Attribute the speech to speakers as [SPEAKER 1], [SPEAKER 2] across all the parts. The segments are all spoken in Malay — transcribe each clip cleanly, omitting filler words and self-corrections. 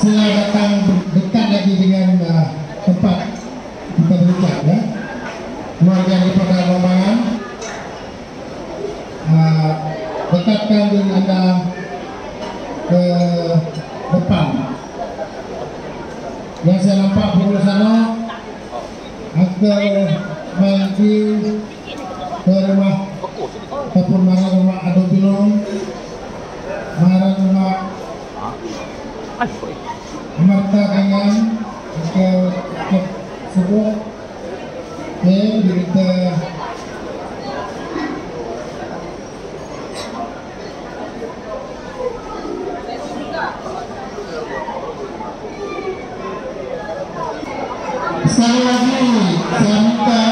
[SPEAKER 1] saya datang dekat lagi dengan tempat kita berucap ya. Keluarga daripada Rombangan, dekatkan diri Anda ke depan. Yang saya nampak di sana, Uncle Melki ke rumah ataupun marah rumah Ado Bilong, marah rumah Marta dengan ke sebuah berita sekali lagi saya minta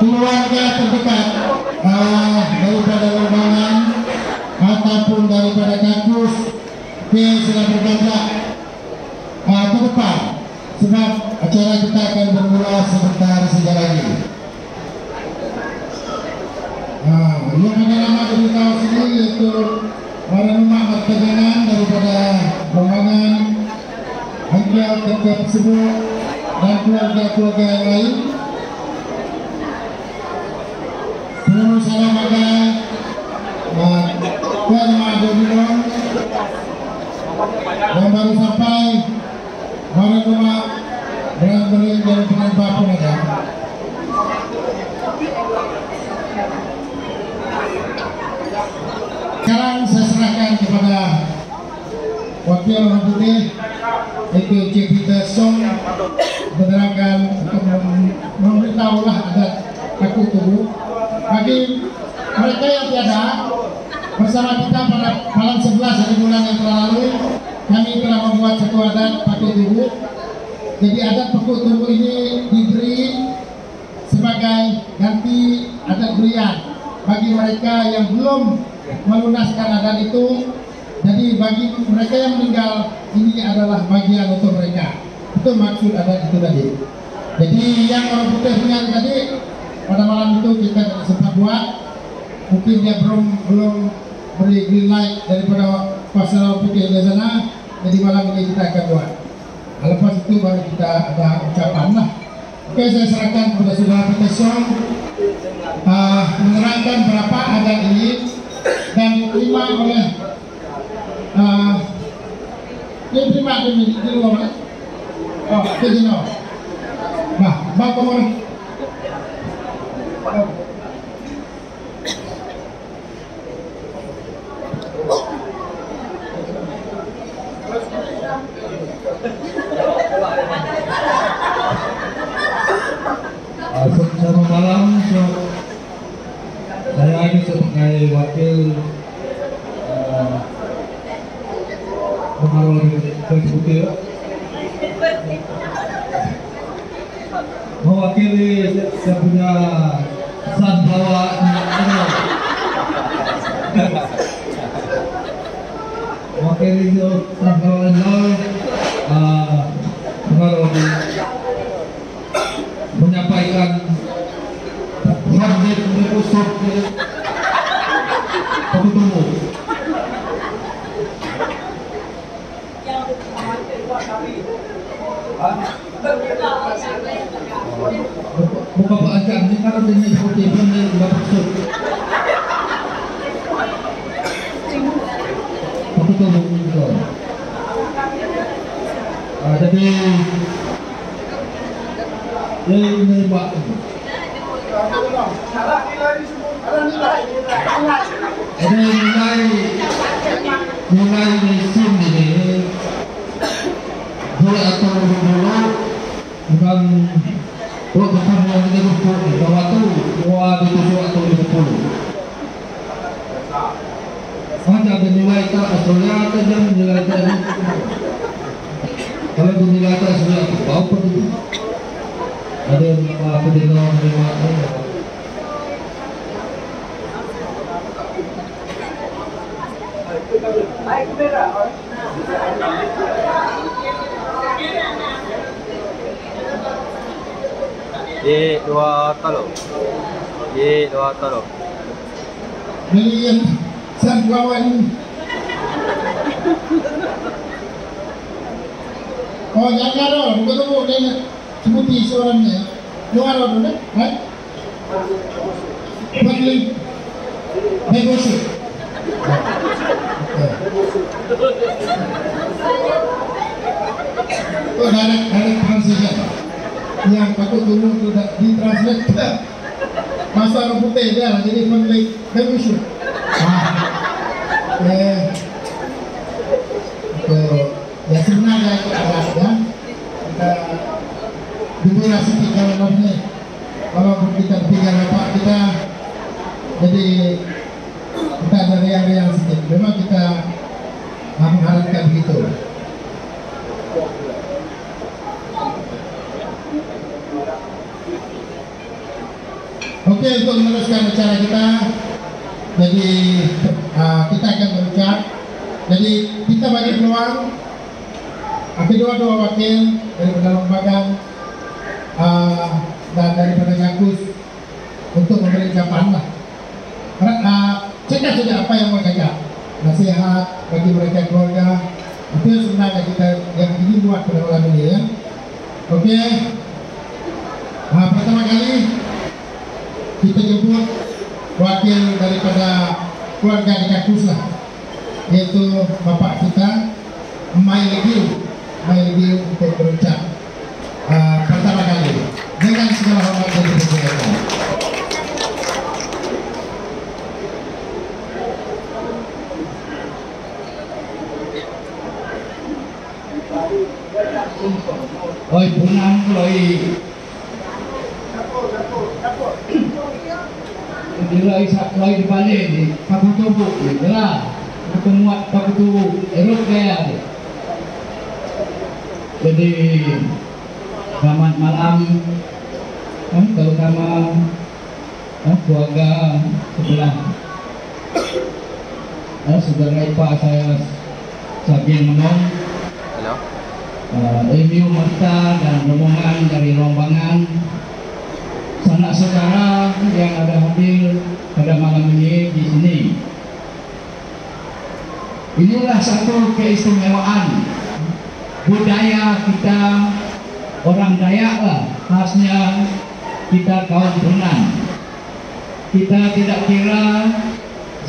[SPEAKER 1] keluarga terdekat daripada Rombangan ataupun daripada Kakus sudah bergerak ke depan sebab acara kita akan bermula sebentar saja lagi. Yang ada nama beritahu sini yaitu orang rumah bertegangan daripada Rombangan, Angkel Tetap Sebut dan keluarga-keluarga yang lain. Penuh salam ada Tuan Ado Bilong yang baru sampai orang rumah dengan beliau dan penambah pun ada. Sekarang saya serahkan kepada Wakil Orang Putih yaitu Cik Peter Song menerangkan untuk memberitahulah adat Paku Tubuh bagi mereka yang tiada bersama kita pada malam 11 hari bulan yang lalu. Kami telah membuat satu adat Paku Tubuh. Jadi adat Paku Tubuh ini diberi sebagai ganti adat berian bagi mereka yang belum melunaskan adat itu. Jadi bagi mereka yang meninggal ini adalah bagian untuk mereka. Itu maksud adat itu tadi. Jadi yang Orang Putih punya tadi pada malam itu kita tidak sempat buat. Mungkin dia belum beri green light daripada pasal Orang Putih di sana. Jadi malam ini kita akan buat. Lepas itu baru kita ada ucapan lah. Oke, saya serahkan kepada saudara Peter Song menerangkan berapa adat ini dan diterima oleh dia terima di luar. Oh, itu Dino. Nah, bapak mana?
[SPEAKER 2] Selamat malam. Saya ini sebagai wakil pengaruh eksekutif mewakili saya punya Sunflower mewakili Sunflower pengaruh menyampaikan hadir usul Paku Tubuh. Buka bacaan ini karena ini seperti ini maksud Paku Tubuh. Jadi ini Pak. Ini mulai musim ini dulu atau dulu bukan yang kita butuh bahwa tuh ditusuk atau dipukul. Hanya dinilai tak Australia saja menilai tak. Kalau dinilai tak Australia bau pergi. Ada apa dengan baik kamera. dua talo.
[SPEAKER 1] Milian Sunflower ini Oh, jangan ada, bukan tu dia sebuti suaranya. Luar ada dah, kan? Bagi negosi. Oh, direct translation. Yang patut dulu tu dah ditranslate. Masa orang putih dia lah, jadi penulis negosi. Ya sebenarnya itu agak ya kita durasi kita dalamnya kalau kita pikir apa kita jadi kita dari area sedikit memang kita mengharapkan begitu. Oke, untuk meneruskan acara kita jadi kita akan berucap. Jadi kita bagi peluang kedua wakil daripada lembaga dan daripada kampus untuk memberi ucapan lah. Cekap saja apa yang mereka cakap, nasihat bagi mereka keluarga. Itu yang sebenarnya kita yang ingin buat pada malam ini ya. Oke. Pertama kali kita jemput wakil daripada keluarga di kampus lah, yaitu bapak kita Mai Legiu untuk berucap pertama kali dengan segala hormat dan dipersilakan.
[SPEAKER 2] Oi punang loi. Dilai sak loi di balik ni, paku tubuh ni, lah. Kemuat paku tubuh, erok gaya ni. Jadi selamat malam, terutama keluarga sebelah saudara ipar saya Sabian Menong, Emiu Marta dan rombongan dari rombongan sanak saudara yang ada hadir pada malam ini di sini. Inilah satu keistimewaan budaya kita orang Dayak lah, khasnya kita kaum Punan. Kita tidak kira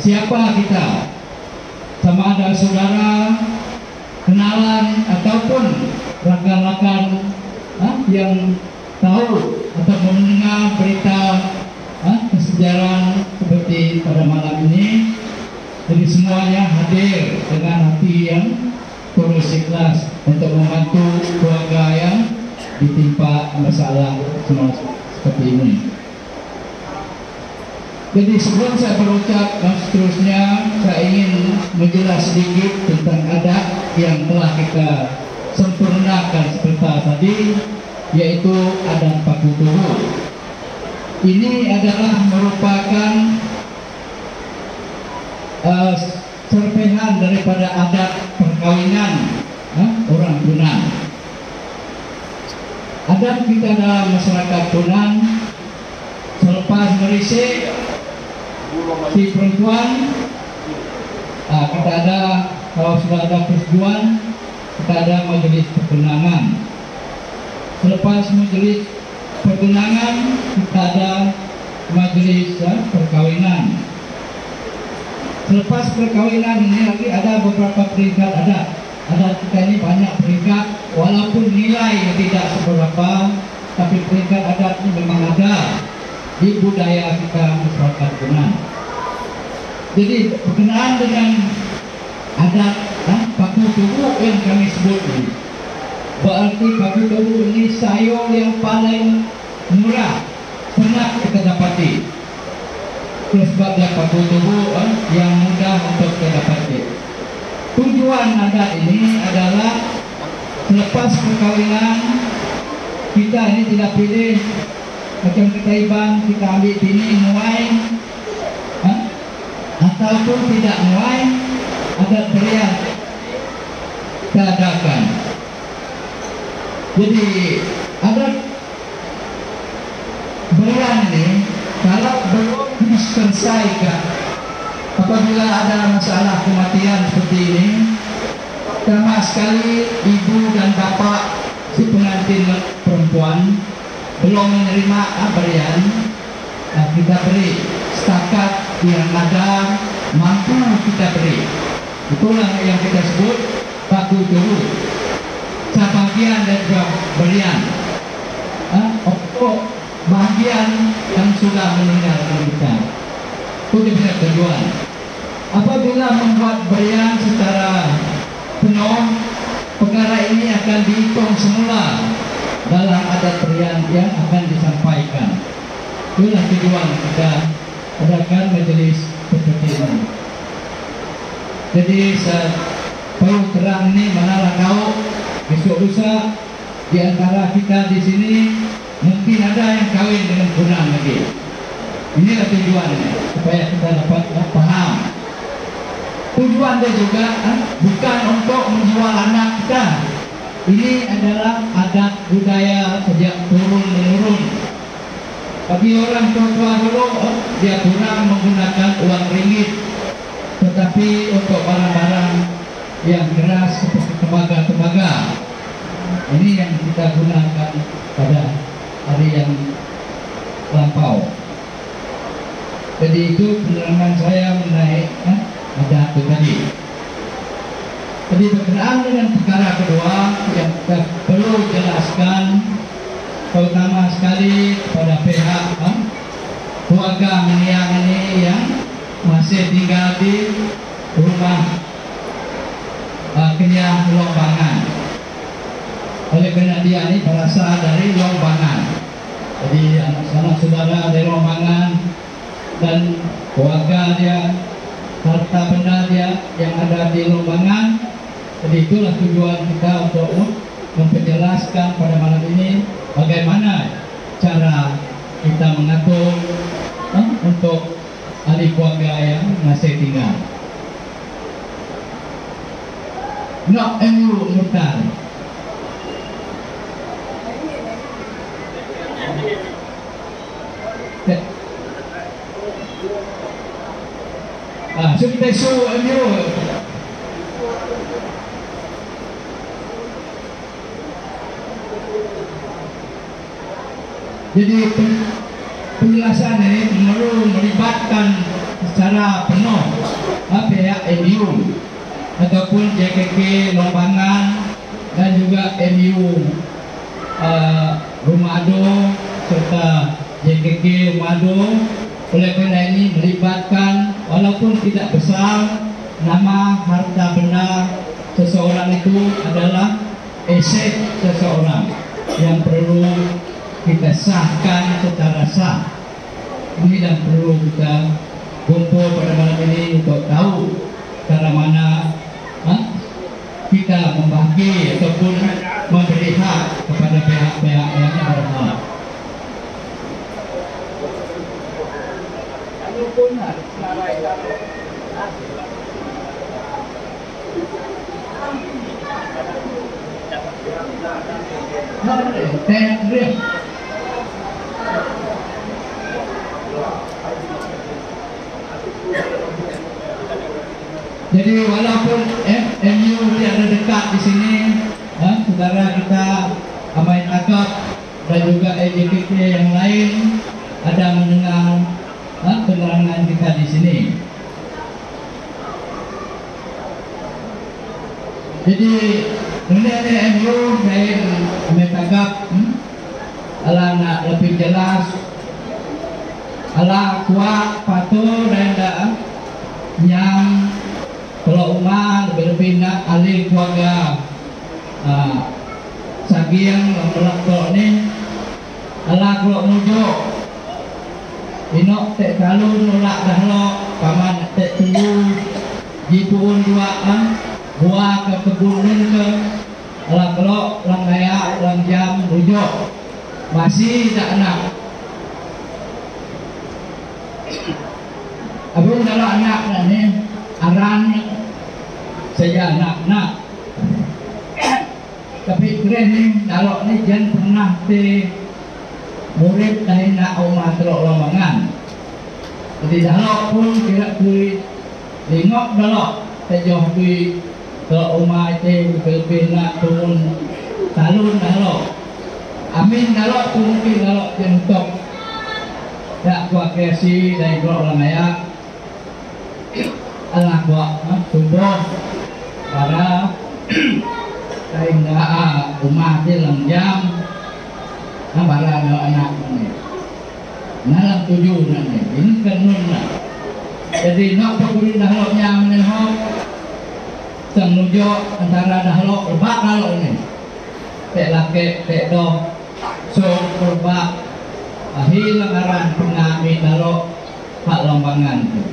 [SPEAKER 2] siapa kita, sama ada saudara, kenalan ataupun rakan-rakan yang tahu atau mendengar berita kesejarah seperti pada malam ini. Jadi semuanya hadir dengan hati yang tulus ikhlas untuk membantu keluarga yang ditimpa masalah semua seperti ini. Jadi sebelum saya berucap dan seterusnya, saya ingin menjelaskan sedikit tentang adat yang telah kita sempurnakan seperti tadi, yaitu adat paku tubuh. Ini adalah merupakan serpihan daripada adat perkawinan orang Punan. Adat kita dalam masyarakat Punan, selepas merisik si perempuan, kita ada, kalau sudah ada persetujuan, kita ada majelis pertunangan. Selepas majelis pertunangan, kita ada majelis perkawinan. Selepas perkawinan ini lagi ada beberapa peringkat adat. Adat kita ini banyak peringkat, walaupun nilai tidak seberapa, tapi peringkat adat ini memang ada di budaya kita masyarakat Punan. Jadi berkenaan dengan adat paku tubuh yang kami sebut ini, berarti paku tubuh ini sayur yang paling murah pernah kita dapati. Sebabnya paku tubuh yang mudah untuk kita dapati. Tujuan adat ini adalah selepas perkawinan kita ini tidak pilih macam kita iban, kita ambil bini muai ataupun tidak muai, adat berian kita adakan. Jadi adat berian ini kalau belum diselesaikan, apabila ada masalah kematian seperti ini, sama sekali ibu dan bapak si pengantin perempuan belum menerima berian, kita beri setakat yang ada mampu kita beri. Itulah yang kita sebut baku juru, sebagian dan juga berian untuk bagian yang sudah meninggal kita. Itu dia tujuan. Apabila membuat berian secara penuh, perkara ini akan dihitung semula dalam adat berian yang akan disampaikan. Itulah tujuan kita adakan majelis seperti ini. Jadi perlu terang ini, manalah kau besok lusa di antara kita di sini mungkin ada yang kawin dengan kurang lagi. Inilah tujuannya, supaya kita dapat paham. Tujuan dia juga bukan untuk menjual anak kita. Ini adalah adat budaya sejak turun menurun. Bagi orang tua dulu, dia kurang menggunakan uang ringgit, tetapi untuk barang-barang yang keras seperti tembaga, ini yang kita gunakan pada hari yang lampau. Jadi itu penerangan saya mengenai adat itu tadi. Jadi berkenaan dengan perkara kedua yang kita perlu jelaskan, terutama sekali kepada pihak keluarga Meniang ini yang masih tinggal di rumah Kenyang Lombangan. Oleh kerana dia ini berasal dari Lombangan, jadi anak saudara dari Lombangan dan keluarga dia, harta benda dia yang ada di Lombangan. Jadi itulah tujuan kita untuk memperjelaskan pada malam ini bagaimana cara kita mengatur untuk ahli keluarga yang masih tinggal. Nak MU Mutar. So kita show MU. Jadi penjelasan ini perlu melibatkan secara penuh pihak MU ataupun JKK Lombangan dan juga MU Rumado serta JKK Rumado. Oleh kerana ini melibatkan walaupun tidak besar, nama harta benda seseorang itu adalah aset seseorang yang perlu kita sahkan secara sah. Ini dan perlu kita kumpul pada malam ini untuk tahu cara mana kita membagi ataupun memberi hak kepada pihak-pihak yang berhak. Jadi walaupun MU ada dekat di sini, saudara kita Amai Tagap dan juga EJKT yang lain ada mendengar penerangan kita di sini. Jadi mengenai MU dan Amai Tagap, ala nak lebih jelas, ala kuat patuh dan yang kalau umat lebih nak ahli keluarga sagiang melakuk ni ala kalau mujuk inok tak selalu nolak dah lo paman tak tunggu jipun dua buah ke kebun ke ala kalau lang layak lang jam mujuk masih tak nak abang kalau anak ni aran saya nak tapi keren ni kalau ni jangan pernah te murid dari nak umat terok Lombangan. Jadi kalau pun kira kui lingok dalok sejauh kui kalau umat itu lebih nak turun talun dalo. Amin dalo tu mungkin dalo jentok. Tak buat kreasi dari blok lamaya. Alah buat tubuh para kainda umat dia langjam. Para anak ini. Nalang tujuh nanti. Ini kanun nak. Jadi nak pergulin dahloknya menehok. Senujo antara dahlok lebak dahlok ini. Tek laki, tek doh. So berbak. Hilang aran pengami dahlok hak lombangan itu.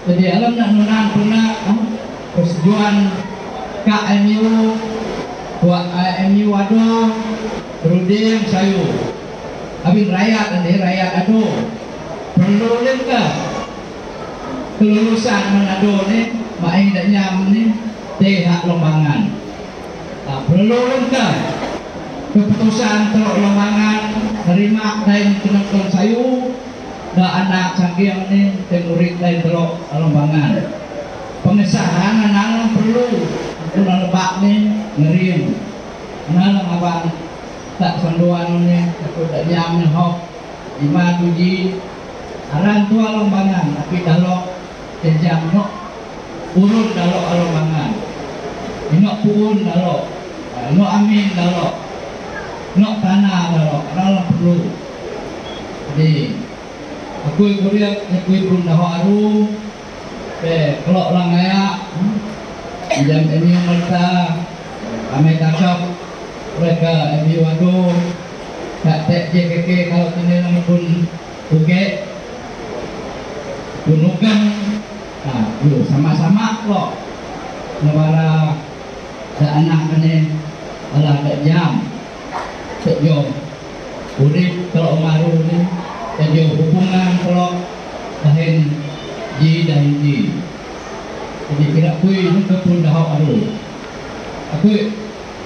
[SPEAKER 2] Jadi alam nak nunan puna persetujuan KMU buat KMU aduh beruding sayu. Abin rakyat ini rakyat aduh perlu lengkap kelulusan Manado ni main tak nyam ni hak lombangan. Perlu lengkap keputusan telok lombangan terima dan penonton sayu dah anak sagiang ni temurik dan telok lombangan. Pengesahan anak perlu untuk lebak ni ngerim. Anak abang tak sanduan ni aku tak nyam ni hok 5-7 aran tua lombangan tapi dalok jam nok urun dalok lombangan nok puun dalok nok amin dalok nok tanah dalok dalam perlu. Jadi aku kuliah aku pun dah aru kelok langaya jam ini mereka kami takap mereka MU aduh tak tek JKK kalau ini nama pun uget punukan yuk sama-sama kok negara ada anak ini adalah ada jam sejauh urip kalau maru ni sejauh hubungan kalau dahin ji dahin ji jadi kira kui ni kepun dah aru aku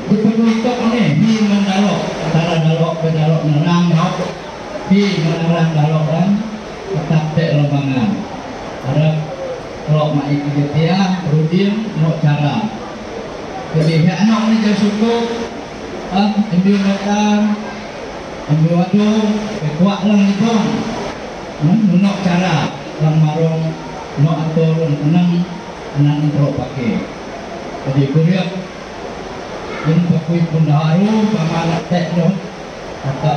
[SPEAKER 2] diperlukan ni di mendalok antara dalok ke dalok nerang hok di menerang dalok dan tetap tek lombangan ada kalau mak ikut dia rutin no cara jadi hak anak ni jangan suku ambil mereka ambil waktu kuat lang ni pun no cara lang marong no atur tenang anak teruk pakai jadi kuriak yang pakui pun haru pamalat tek doh kata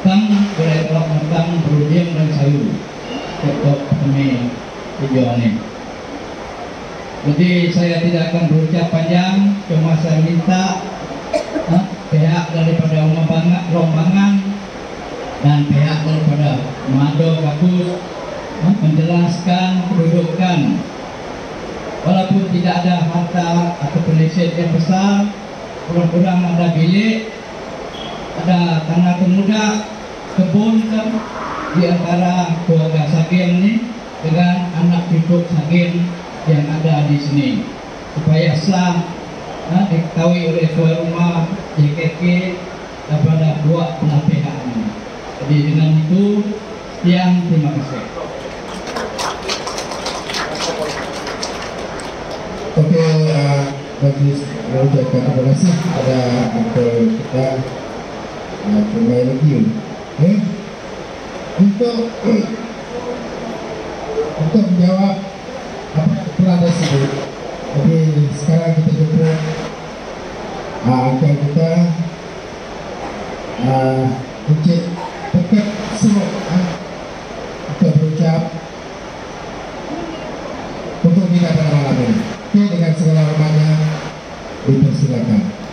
[SPEAKER 2] kang boleh kelak mentang berudiam dan sayu untuk kami video ini. Jadi saya tidak akan berucap panjang, cuma saya minta pihak daripada lombangan dan pihak daripada Mado Bagus menjelaskan kedudukan. Walaupun tidak ada harta atau penesian yang besar, kurang-kurang ada bilik, ada tanah pemuda, kebun kan, di antara keluarga Sagim ini dengan anak cucu Sagim yang ada di sini, supaya sah diketahui oleh tuan rumah JKK daripada dua belah pihak ini. Jadi dengan itu, sekian, terima kasih.
[SPEAKER 1] Oke, bagi ucapkan terima kasih pada uncle kita Pemain Lagi. Untuk menjawab apa telah tersebut. Jadi sekarang kita jemput uncle kita Encik Pekat Semut untuk berucap untuk kita pada malam ini. Oke, dengan segala hormatnya dipersilakan.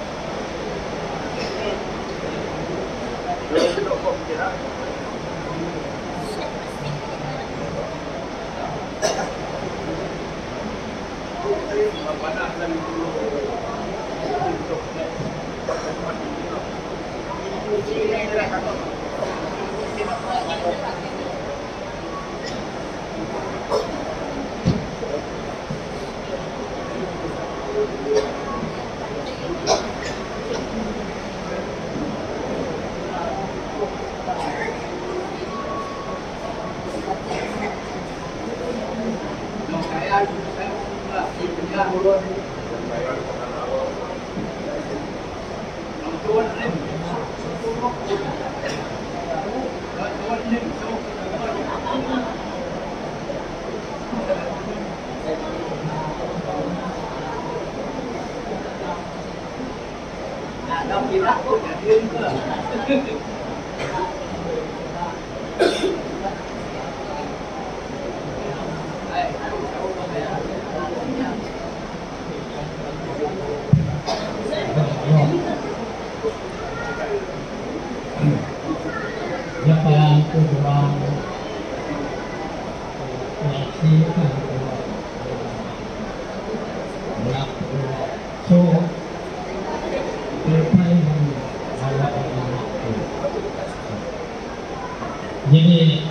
[SPEAKER 2] Jadi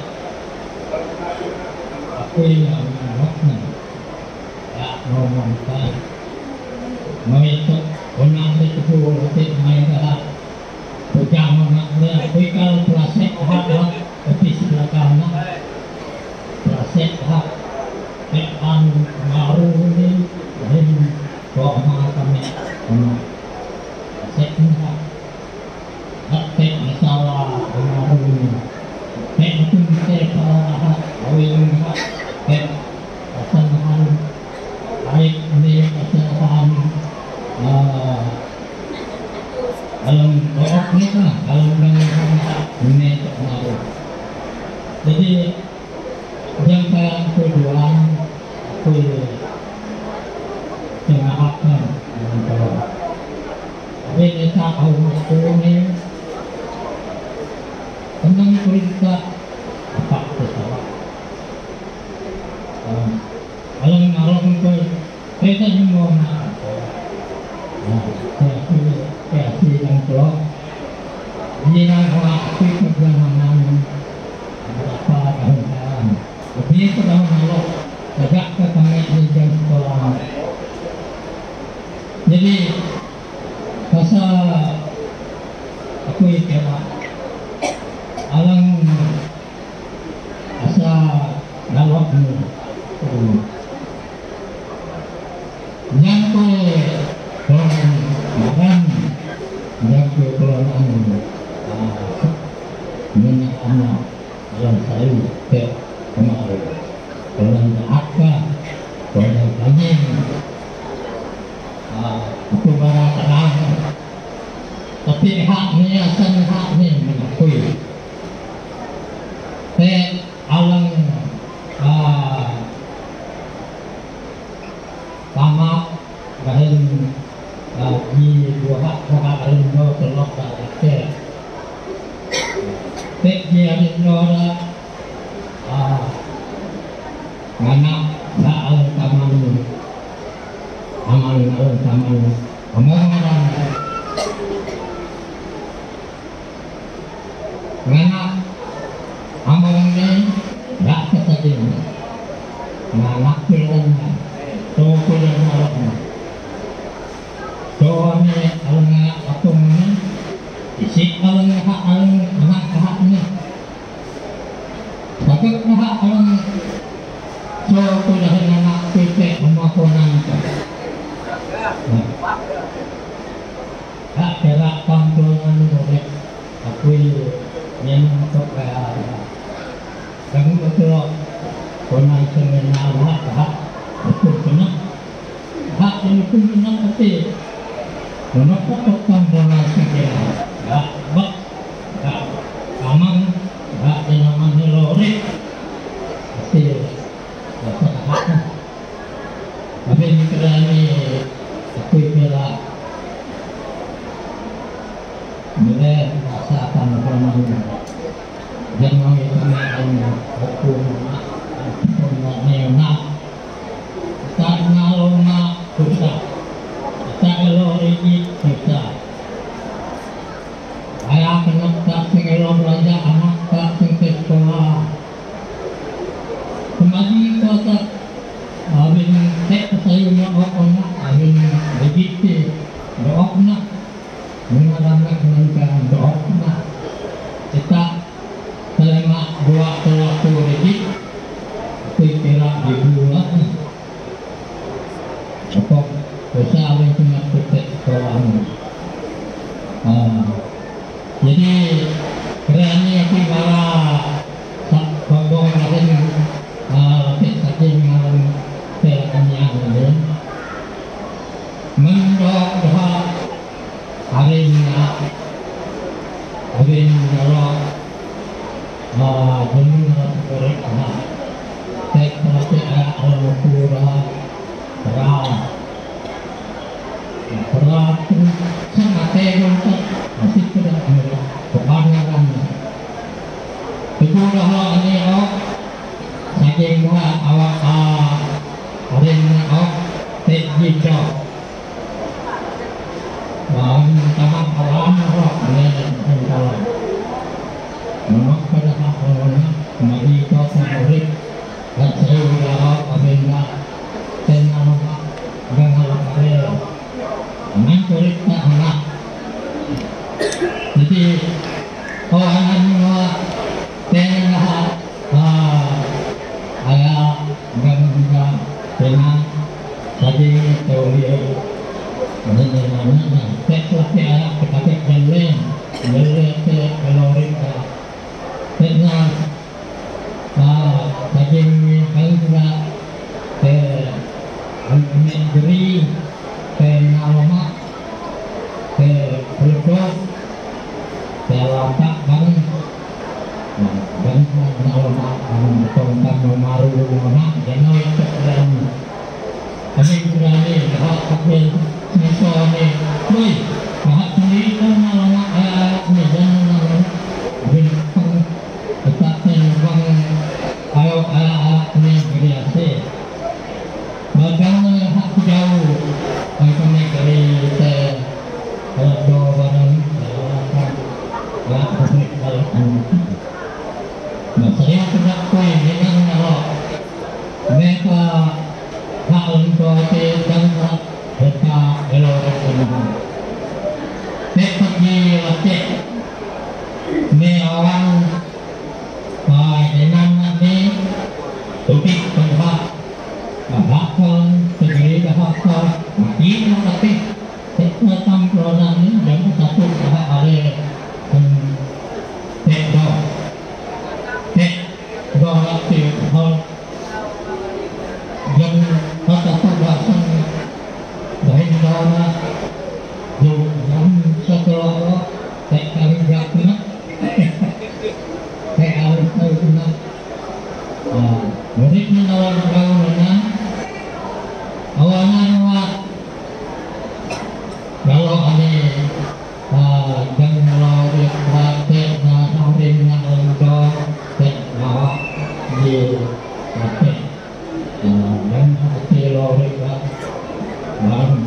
[SPEAKER 2] aku yang menolaknya ya ngomongkan mau itu unang itu buat main dah pegang menaknya kui kalau plastik hak tapi sebelah kanan plastik hak tekan baru ini lain kok kami plastik hak tek masalah baru ini itu kita awin hak pasangan baik ini pasangan alam doa ni kan alam dengan ini terpengaruh. Jadi yang saya kedua aku mengarahkan kalau ini tak tahu aku ni tentang cerita apa salah. Alam itu kita semua nak. Saya yang keluar dia nak aktif perjalanan berapa tahun lebih tahun lalu sejak kami di jam sekolah. Jadi masa aku kira alang asa galak ni yang makan yang kekeluaran minyak anak yang saya ke kemarin dengan apa dengan angin aku barang terang tapi haknya asan haknya mengakui alang tamak bahkan di dua hak rindu telok tak dia rindu anak tak al taman aman al taman omongan anak among ni tak kesadin anak pilihnya tu pilih malaknya soalnya alang aku ni isi alang hak ni tapi hak alang so pilih anak pilih pemakonan hak kira kampulan boleh aku yang untuk kamu betul konan semenal hak betul benar hak ini pun benar tapi menokok bola sekira bak aman dengan lori pasti dapat tapi kerana aku kira bila masa akan berlalu jangan itu hukum neonak tak ngalona susah tak lori susah ayah kena tak sengelo belajar anak tak sengke sekolah kembali kota abin tek sayunya okona abin begitu dookna mengalami mengenai dookna kita selama 20 detik kira di bulan Apa usaha punya titik kawan. Jadi kerana aku malah tak bongong lagi saja mengalami yang lain. Menurut hari ini jenuh korek tek tek al-Qur'an peratu sangat teguh masih tidak kebanyakan itu dah ini saking buat awak hari ini tek jika taman alam dan kalau memang pada awalnya mari kau murid dan saya berharap apabila tenang dengan saya dengan murid tak anak jadi orang yang tenang ayah dan juga tenang tadi teori mana teknik anak kepada jalan ke kalori tenang daging juga ke negeri ke alamat ke produk ke lapak bang alamat tentang memaru rumah jenoi keren kami berani hak kami misalnya woi hak sendiri kan alamat ni jangan bintang tetapnya bang ayo ini biasa bagaimana hak jauh kami dari dua barang ya publik dalam saya tidak poin dengan kalau mereka hak untuk dan hak mereka elok mereka pergi latih ni orang dengan ni topik penghak bahkan segeri bahkan ini tapi tentang program ini yang satu bahak ada tekdo latih hal yang kata bahkan dari dalam yang setelah tekal jakna tekal jakna muridnya dalam bangunan awalnya kalau ada dan kalau dia praktek nasarin untuk tekawak di praktek dan hati lorik baru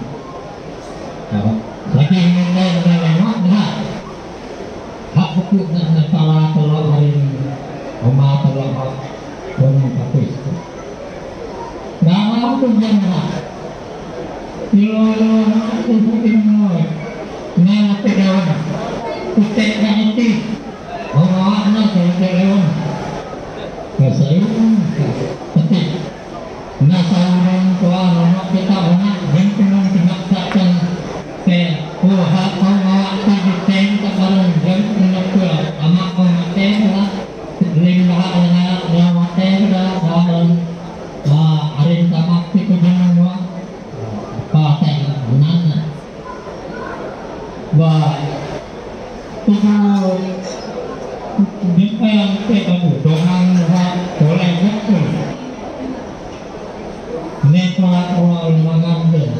[SPEAKER 2] lagi mengenai memang hak hukum dan salah telur hari rumah telur orang kapis nama pun jangan yo aku mungkin nama pedawan kutek nanti awaknya kedewan kesayun tapi nasaran tua nama kita banyak yang pernah dimaksudkan ke hak awak kita barang yang pernah ke amak awak lah ling bahak dengan awak dalam arin tamak itu jangan buat pakai mana bah tubuh jika yang kita dongang boleh betul neklat awal mengambil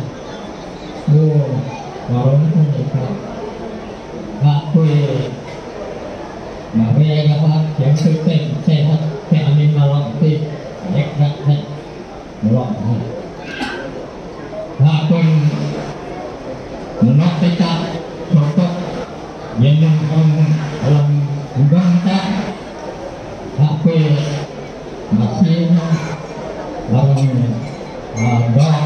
[SPEAKER 2] baru pun dekat aku mereka yang sukses sehat keamin malam itu dekat melok aku menolak kita contoh yang dalam undang tak aku masih dalam dok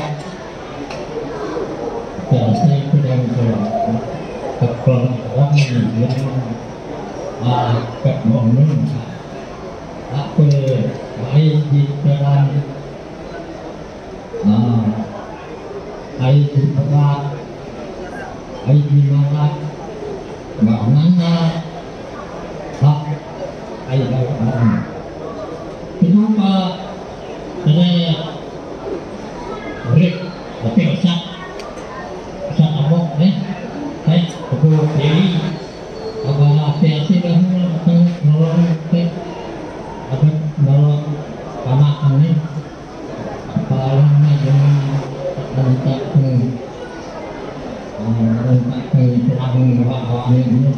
[SPEAKER 2] biasa itu yang kekeluargaan yang kebangun aku baik di dalam ay dipagat, ay dimangat, maunana, hak, ay dawan. Itu pa, saya Rick, tapi usap amok saya aku pilih agak hati-hati dah akan nolong apa nolong anak ini apalagi dengan rentak ke perang awal ini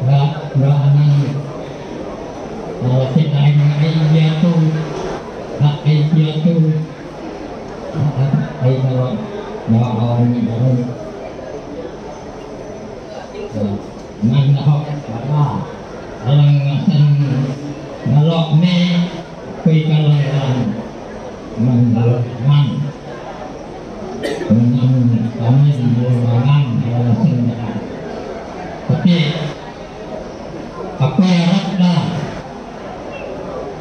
[SPEAKER 2] nggak anak kalau kita ini tu hak dia tu ay kalau awal ini baru nang nahok apa alang ngasan nalok me kuy kalang nalok man kami di ruangan dalam senjata tapi apa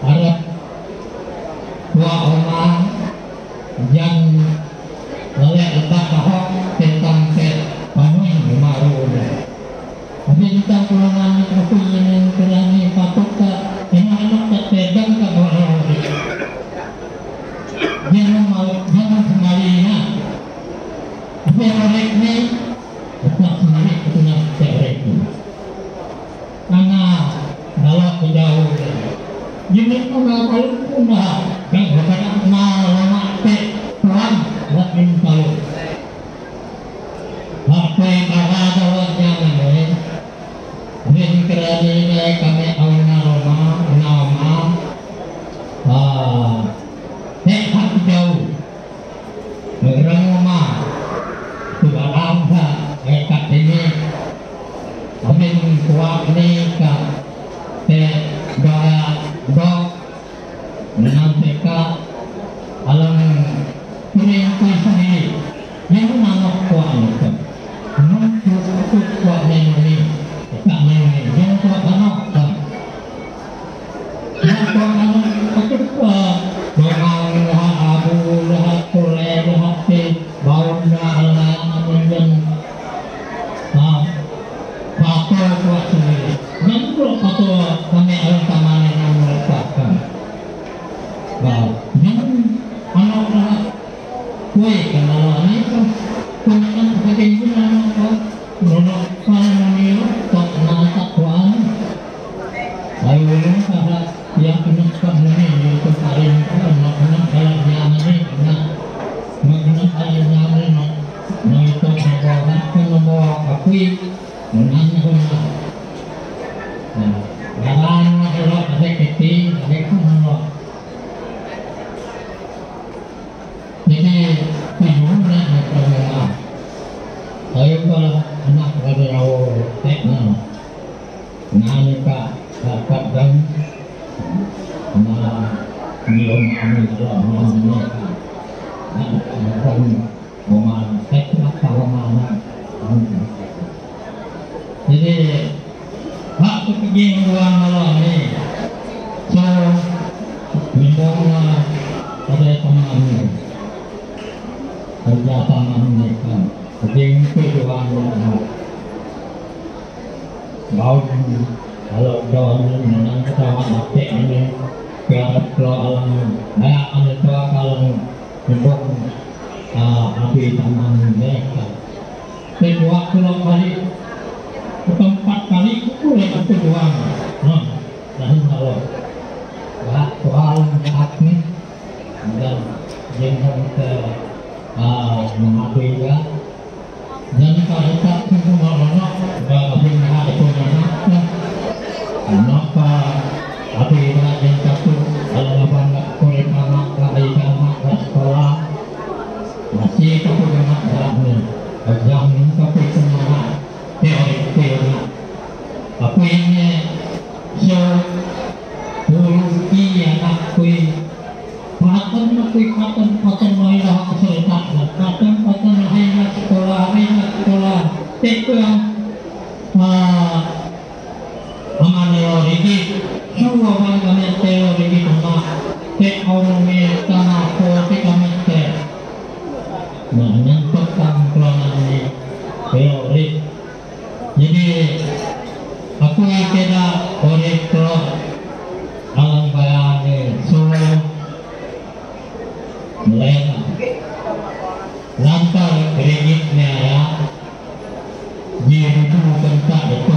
[SPEAKER 2] harap dua orang yang oleh letak nahok tentang panuh maru tapi tentang pulangan aku yang kerani patut tak anak tak pedang tak orang jangan semalinya tapi orang ini tak semali itu nak teori karena kalau jauh jadi kalau punah yang berkata lama tuan tak tahu apa yang ada jangan ini kerana kami nama hak jauh orang rumah tuan amba kat ini kami kuat ni kat dok menantikan alam kuning sendiri yang nama kuat itu kuat ini tak main yang kuat anak yang kuat anak aku orang abu lahat kulai lahat bau Allah menjen patah kuat sendiri dan kalau patah kami alam taman yang meletakkan yang anak lahat kue kenal ini kan pakai guna anak menolak kalau tak nak kuat ayo kalau yang kenapa ini itu paling nak kalau yang ini nak kalau yang ini nak itu membawa akui menanya jalan kalau ada kecil ada menolak jadi tujuannya adalah ayo kalau anak ada awal tekno nalika dapat dan belum kami dalam mereka dan rumah tekno mana jadi hak kepingin uang malam ni so minta pada teman kerja tangan mereka kepingin kejuan bau kalau doang menang ketawa nakik ini biar kalau alam banyak anda tua kalau mendung api tangan mereka kedua kalau kali keempat kali boleh aku doang dan kalau soal hak ni dan jangan ke mengakuinya dan kalau tak semua orang bagi ada pun kenapa tapi yang satu kalau bangga oleh anak anak sekolah masih aku dengan dalamnya jam tapi semua teori apa ini so dulu anak kui paten mailah kesulitan paten hanya sekolah tekang aman teori semua orang kami teori tanah tek orang tanah kami Nah, nyentuh kelonan ini teori. Jadi aku kira oleh kalau alam bayangin Solo Melena lantar kreditnya ya dia itu bukan tak itu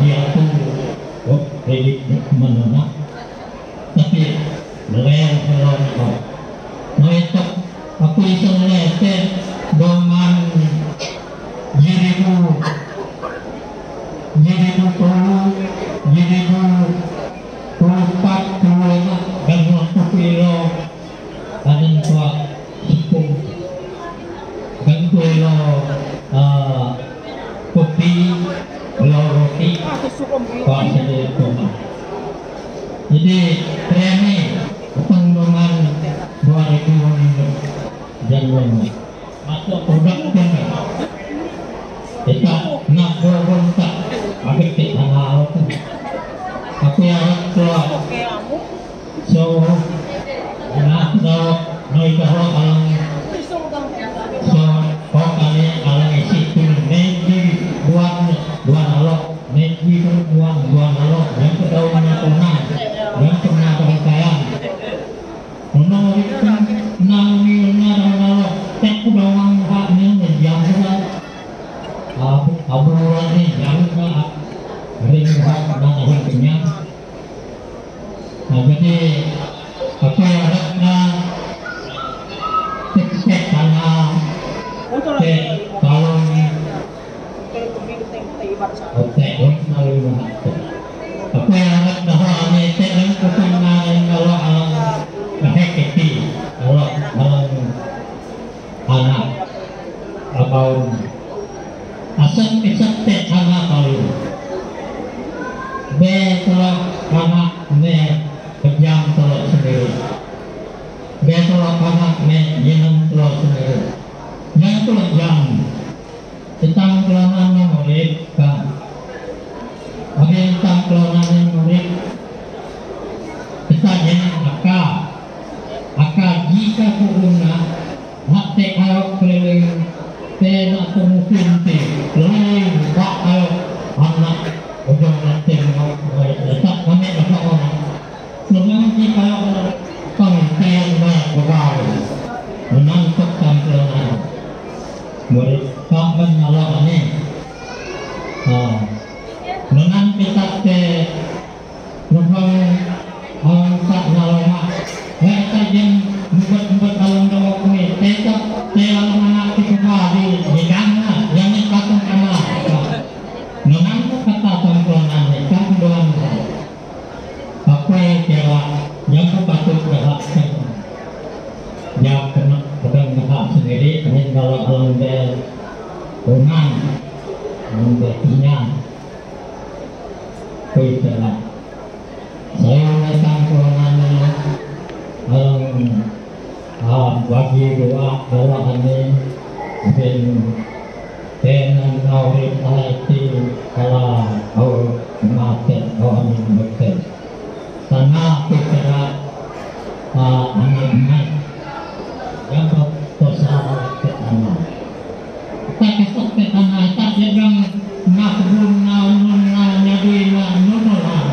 [SPEAKER 2] dia tuh kredit mana tapi Melena kalau nah itu aku iseng lete dengan jiribu empat puluh dan 20 kilo dan tua sepung dan kilo kopi kilo roti kok sedih koma. Jadi treni pengembangan 2000 Januari masuk produk kita nak berontak agak tak halal aku yang keluar so nak tahu noi kalau alang so kau kali alang isi tu neji buan alok neji tu buan alok yang tahu mana orang yang pernah percayaan menurut itu nami alok tak doang haknya yang sudah aburan ni jangan nak ringkat dan akhirnya. Jadi apa yang ada teknik tanah tahun teknik malu apa yang ada ini teknik kepentingan kalau alam kehekti kalau alam anak atau asal pisat tek anak kalau be kalau anak ne kejam telur sendiri be kalau anak ne jenam telur sendiri yang itu jam tentang kelonan yang murid kan bagi tentang kelonan yang murid kita jenam akal jika guna nak tek ayok keliling nak mungkin keliling tak ayok anak ujung nanti letak kami letak orang memang jika pengertian banyak berlalu menangkap tampilan murid tak menyalak ini menang kita ke memang orang tak nyalak mereka yang membuat dalam dawak ini tetap dalam anak itu di hidangnya yang dikatakan anak menangkap kata tampilan ini kan doang apa kira yang patut berhak yang kena pegang berhak sendiri ini kalau alam dia unang alam dia punya kuitlah saya datang ke mana bagi doa kalau ini dan tenan awrit alati kalau mati orang mati sana kita angin yang berposara ke tanah kita kesok ke tanah tak yang nakbun nyadi nunulah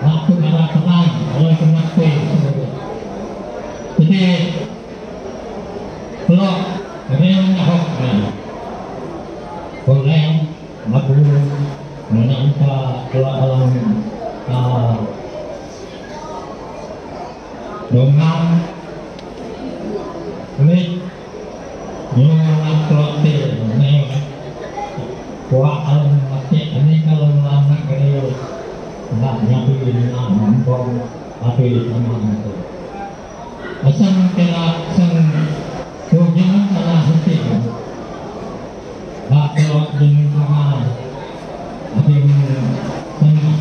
[SPEAKER 2] aku ada tenang kalau kemati jadi kalau Reng hokna, boleh mabur menampak alam dongam, kulit, nyurat klotir, kuat alam mati ini kalau lama kali nak nyabi nak nampong api sama itu. Asal kira jangan salah hati. Tak kelak dengan tangan. Tapi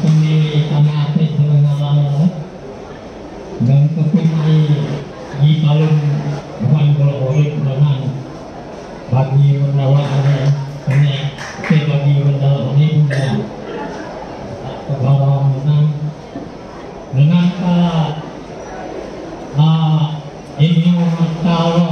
[SPEAKER 2] seni tanah hati dengan dan kepimai di kalung bukan kalau oleh dengan bagi menawar ini bagi menawar ini juga kalau menang dengan ini kalau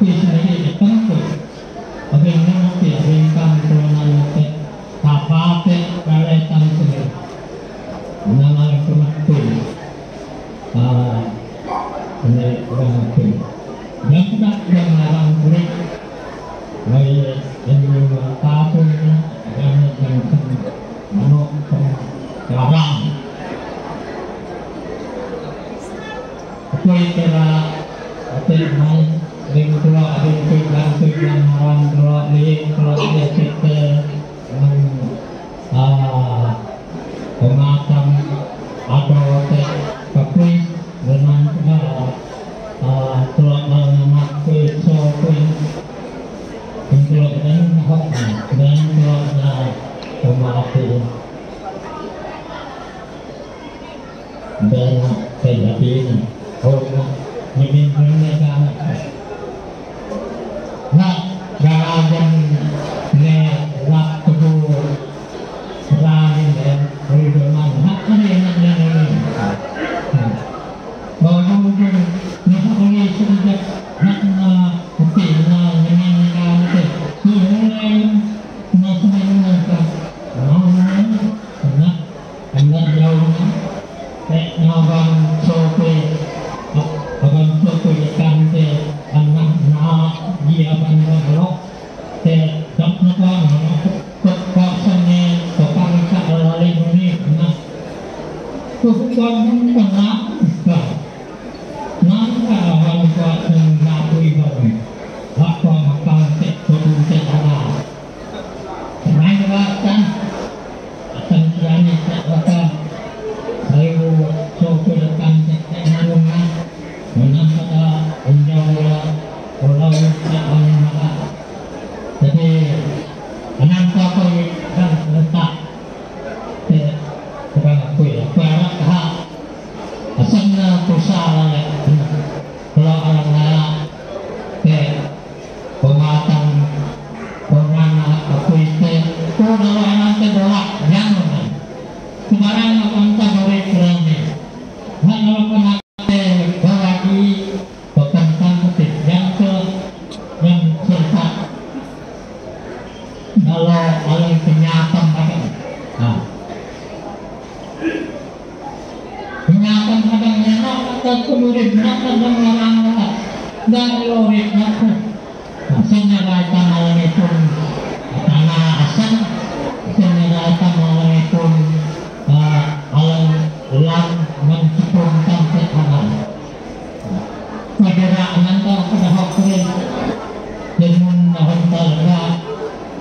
[SPEAKER 2] tapi saya itu abang nanti abang kan corona nanti apa kalian sendiri nama itu ini orang itu yang tidak yang larang kulit baik yang tahu yang menuk larang Kue kira atil mai ring tua adik tulang orang tua ring tua dia kita pematang atau kakui dengan tulang nama kue so kue tulang ini hok dan tulang pematang dan saya ini mimin kan nak garajan ne rak tubuh rain dan ribuan nak ini bahwa mungkin nak oleh sejak nak kopi nak dengan kan tu mulai nak semua kan nak anda jauh ngabang sope abang sope ikan te anak nak dia abang te tak nak kekuasaannya topang kat lain ni nak kekuatan nak abang kuasa nak ibadah apa makan te turun te tanah main baca akan berani tak baca saya sopo datang teknologi mana pada menjauh pulau yang mana jadi anak apa yang letak bukan aku ya perak hak asalnya pusara kalau orang pematang pemana aku itu kalau anak terbolak jangan kemarin akan terjadi kerana hanya akan bagi tentang ketik yang serta kalau kenyataan kadang kenyataan kadang yang atau kemudian kadang orang dan lorik aku asalnya kata malam itu tanah asal asalnya kata malam itu alam lan mencipung sampai tangan pergerakan antara pada hokurin dengan nahontal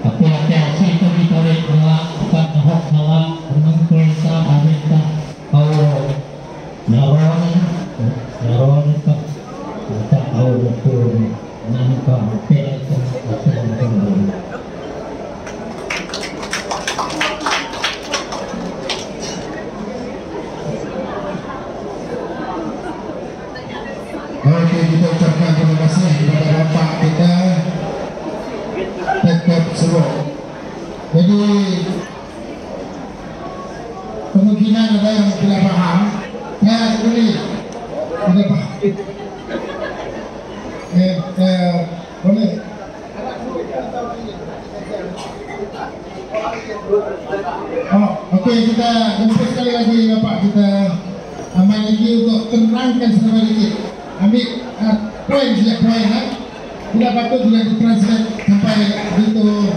[SPEAKER 2] tapi hati-hati itu ditarik akan nahok salah dengan perintah perintah kau nyaron itu tak tahu betul nanti itu
[SPEAKER 1] Oke, kita ucapkan terima kasih kepada Bapak kita Tekep Serok. Jadi kemungkinan ada yang tidak paham. Ya, ini tidak paham. Boleh. Oh, oke, kita jemput sekali lagi Bapak kita aman lagi untuk terangkan sedikit. Ambil poin sejak poin tidak patut juga ditranslate sampai begitu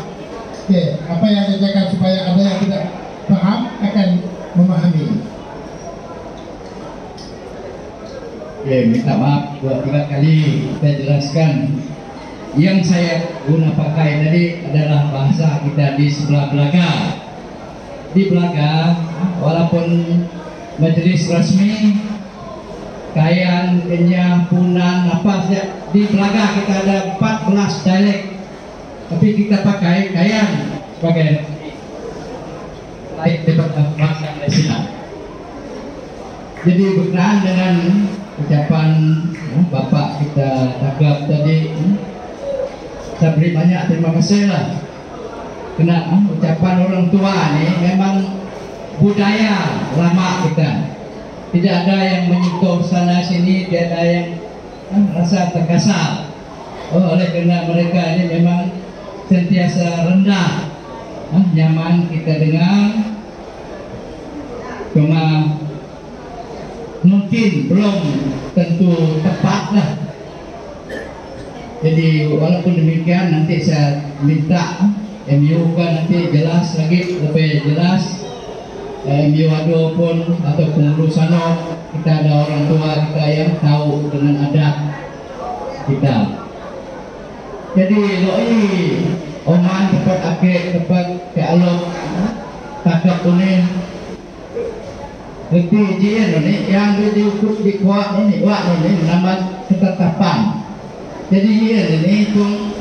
[SPEAKER 1] apa yang dijaga supaya ada yang tidak paham akan memahami.
[SPEAKER 2] Minta maaf buat 3 kali saya jelaskan. Yang saya guna pakai tadi adalah bahasa kita di sebelah Belaga. Di Belaga, walaupun majelis resmi Kayan, Kenyah, Punan, apa saja di Belaga kita ada 14 dialek, tapi kita pakai Kayan sebagai lain daripada bahasa Malaysia. Jadi berkenaan dengan ucapan Bapak kita Takap tadi, saya beri banyak terima kasih lah. Kena ucapan orang tua ni memang budaya lama kita. Tidak ada yang menyentuh sana sini, tidak ada yang rasa terkasar. oleh karena mereka ini memang sentiasa rendah, nyaman kita dengar, cuma mungkin belum tentu tepat lah. Jadi walaupun demikian nanti saya minta MU kan nanti jelas lagi, lebih jelas. MU ada pun atau pengurusan kita ada orang tua kita yang tahu dengan adat kita. Jadi loi oman tempat akhir tempat ke alok takap ini lebih jian ini yang diukur di kuat ini wak ini nama ketetapan. Jadi jian ini pun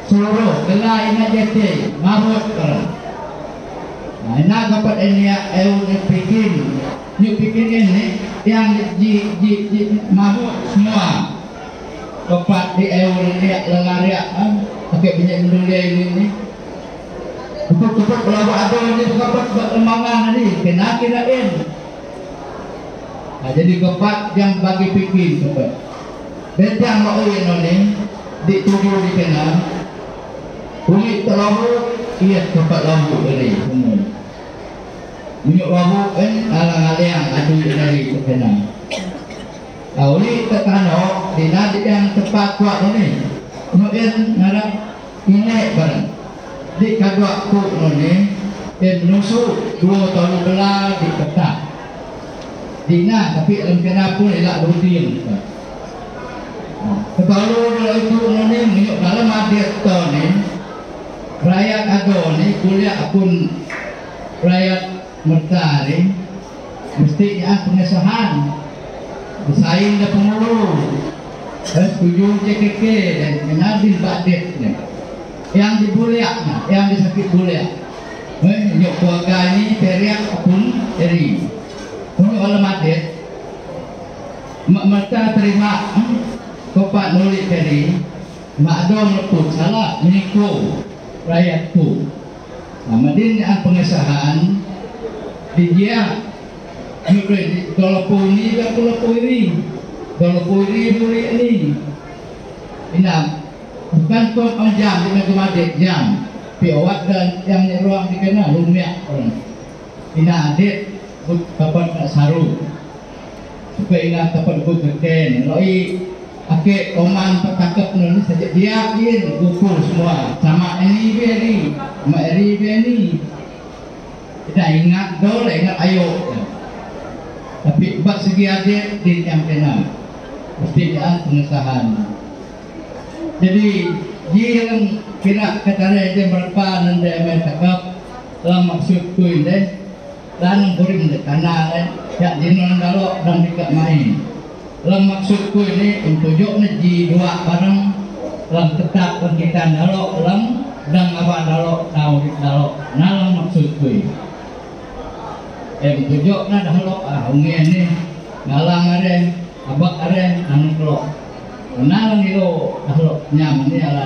[SPEAKER 2] seluruh gelai nak jadi marut orang. Nah, ini dapat ini eu bikin ini yang di marut semua. Dapat di eu ini lelaria pakai minyak dunia ini. Cukup kalau ada ini dapat lembangan ini kena kirain. Nah, jadi dapat yang bagi bikin dapat. Bentang mau ini dituduh di kena. Kulit terlalu iya dapat lampu ini semua. Minyak lampu kan alang-alang adu dari kena. Auli tekano di nanti yang tepat kuat ini. Kemudian ngarap ini barang. Di kadua ku ini dan menusuk 2 tahun belah di petak. Dina tapi kena pun elak rutin. Kalau itu ini minyak dalam adik ni. Rakyat ado ni kuliah pun rakyat mertari mestinya pengesahan bersaing dan pengurus setuju CKK dan mengadil badet yang dibuliak yang disakit buliak nyok keluarga ini teriak pun eri pun oleh madet merta terima kopak nulis dari mak do meleput salah menikau rakyatku. Nah, madin ang pengesahan di dia dolapo ini dan dolapo ini boleh ini. Inam bukan kau ang jam di matematik jam. Piawat dan yang ruang dikena lumia orang. Ina adik kapan tak saru. Supaya ina kapan ku keken. Loi Ake oman tertangkap nol saja dia gugur semua sama ini beri, sama eri beri. Tidak ingat dole ingat ayo. Tapi bak segi adik din yang kena mesti dia pengesahan. Jadi dia yang kira katanya dia berapa nanti akan takap dalam maksud tu ini dan kuring dekana ya jinon dalok dan tidak main. Dalam maksudku ini tunjuk di 2 barang dalam tetap kita dalok dalam dan apa dalok tahu dalok dalam maksudku ini. Tunjuk na dalok ungin ni ngalang are abak are anu kelok. Nalang ilo dalok nyam ni ala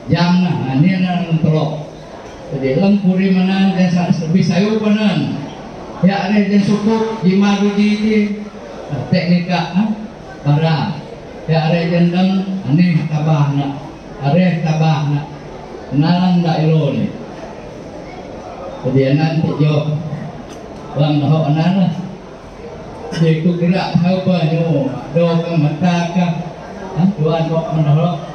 [SPEAKER 2] jam na ni nang kelok. Jadi lang puri manan dan lebih sayu panan. Ya are dan suku di madu di teknika para ya are jendang aneh tabah nak are tabah nak kenalan dak ilo ni jadi nanti jo lang dah anak jadi ku kira tahu banyu do ke mata ka tuan kok menolak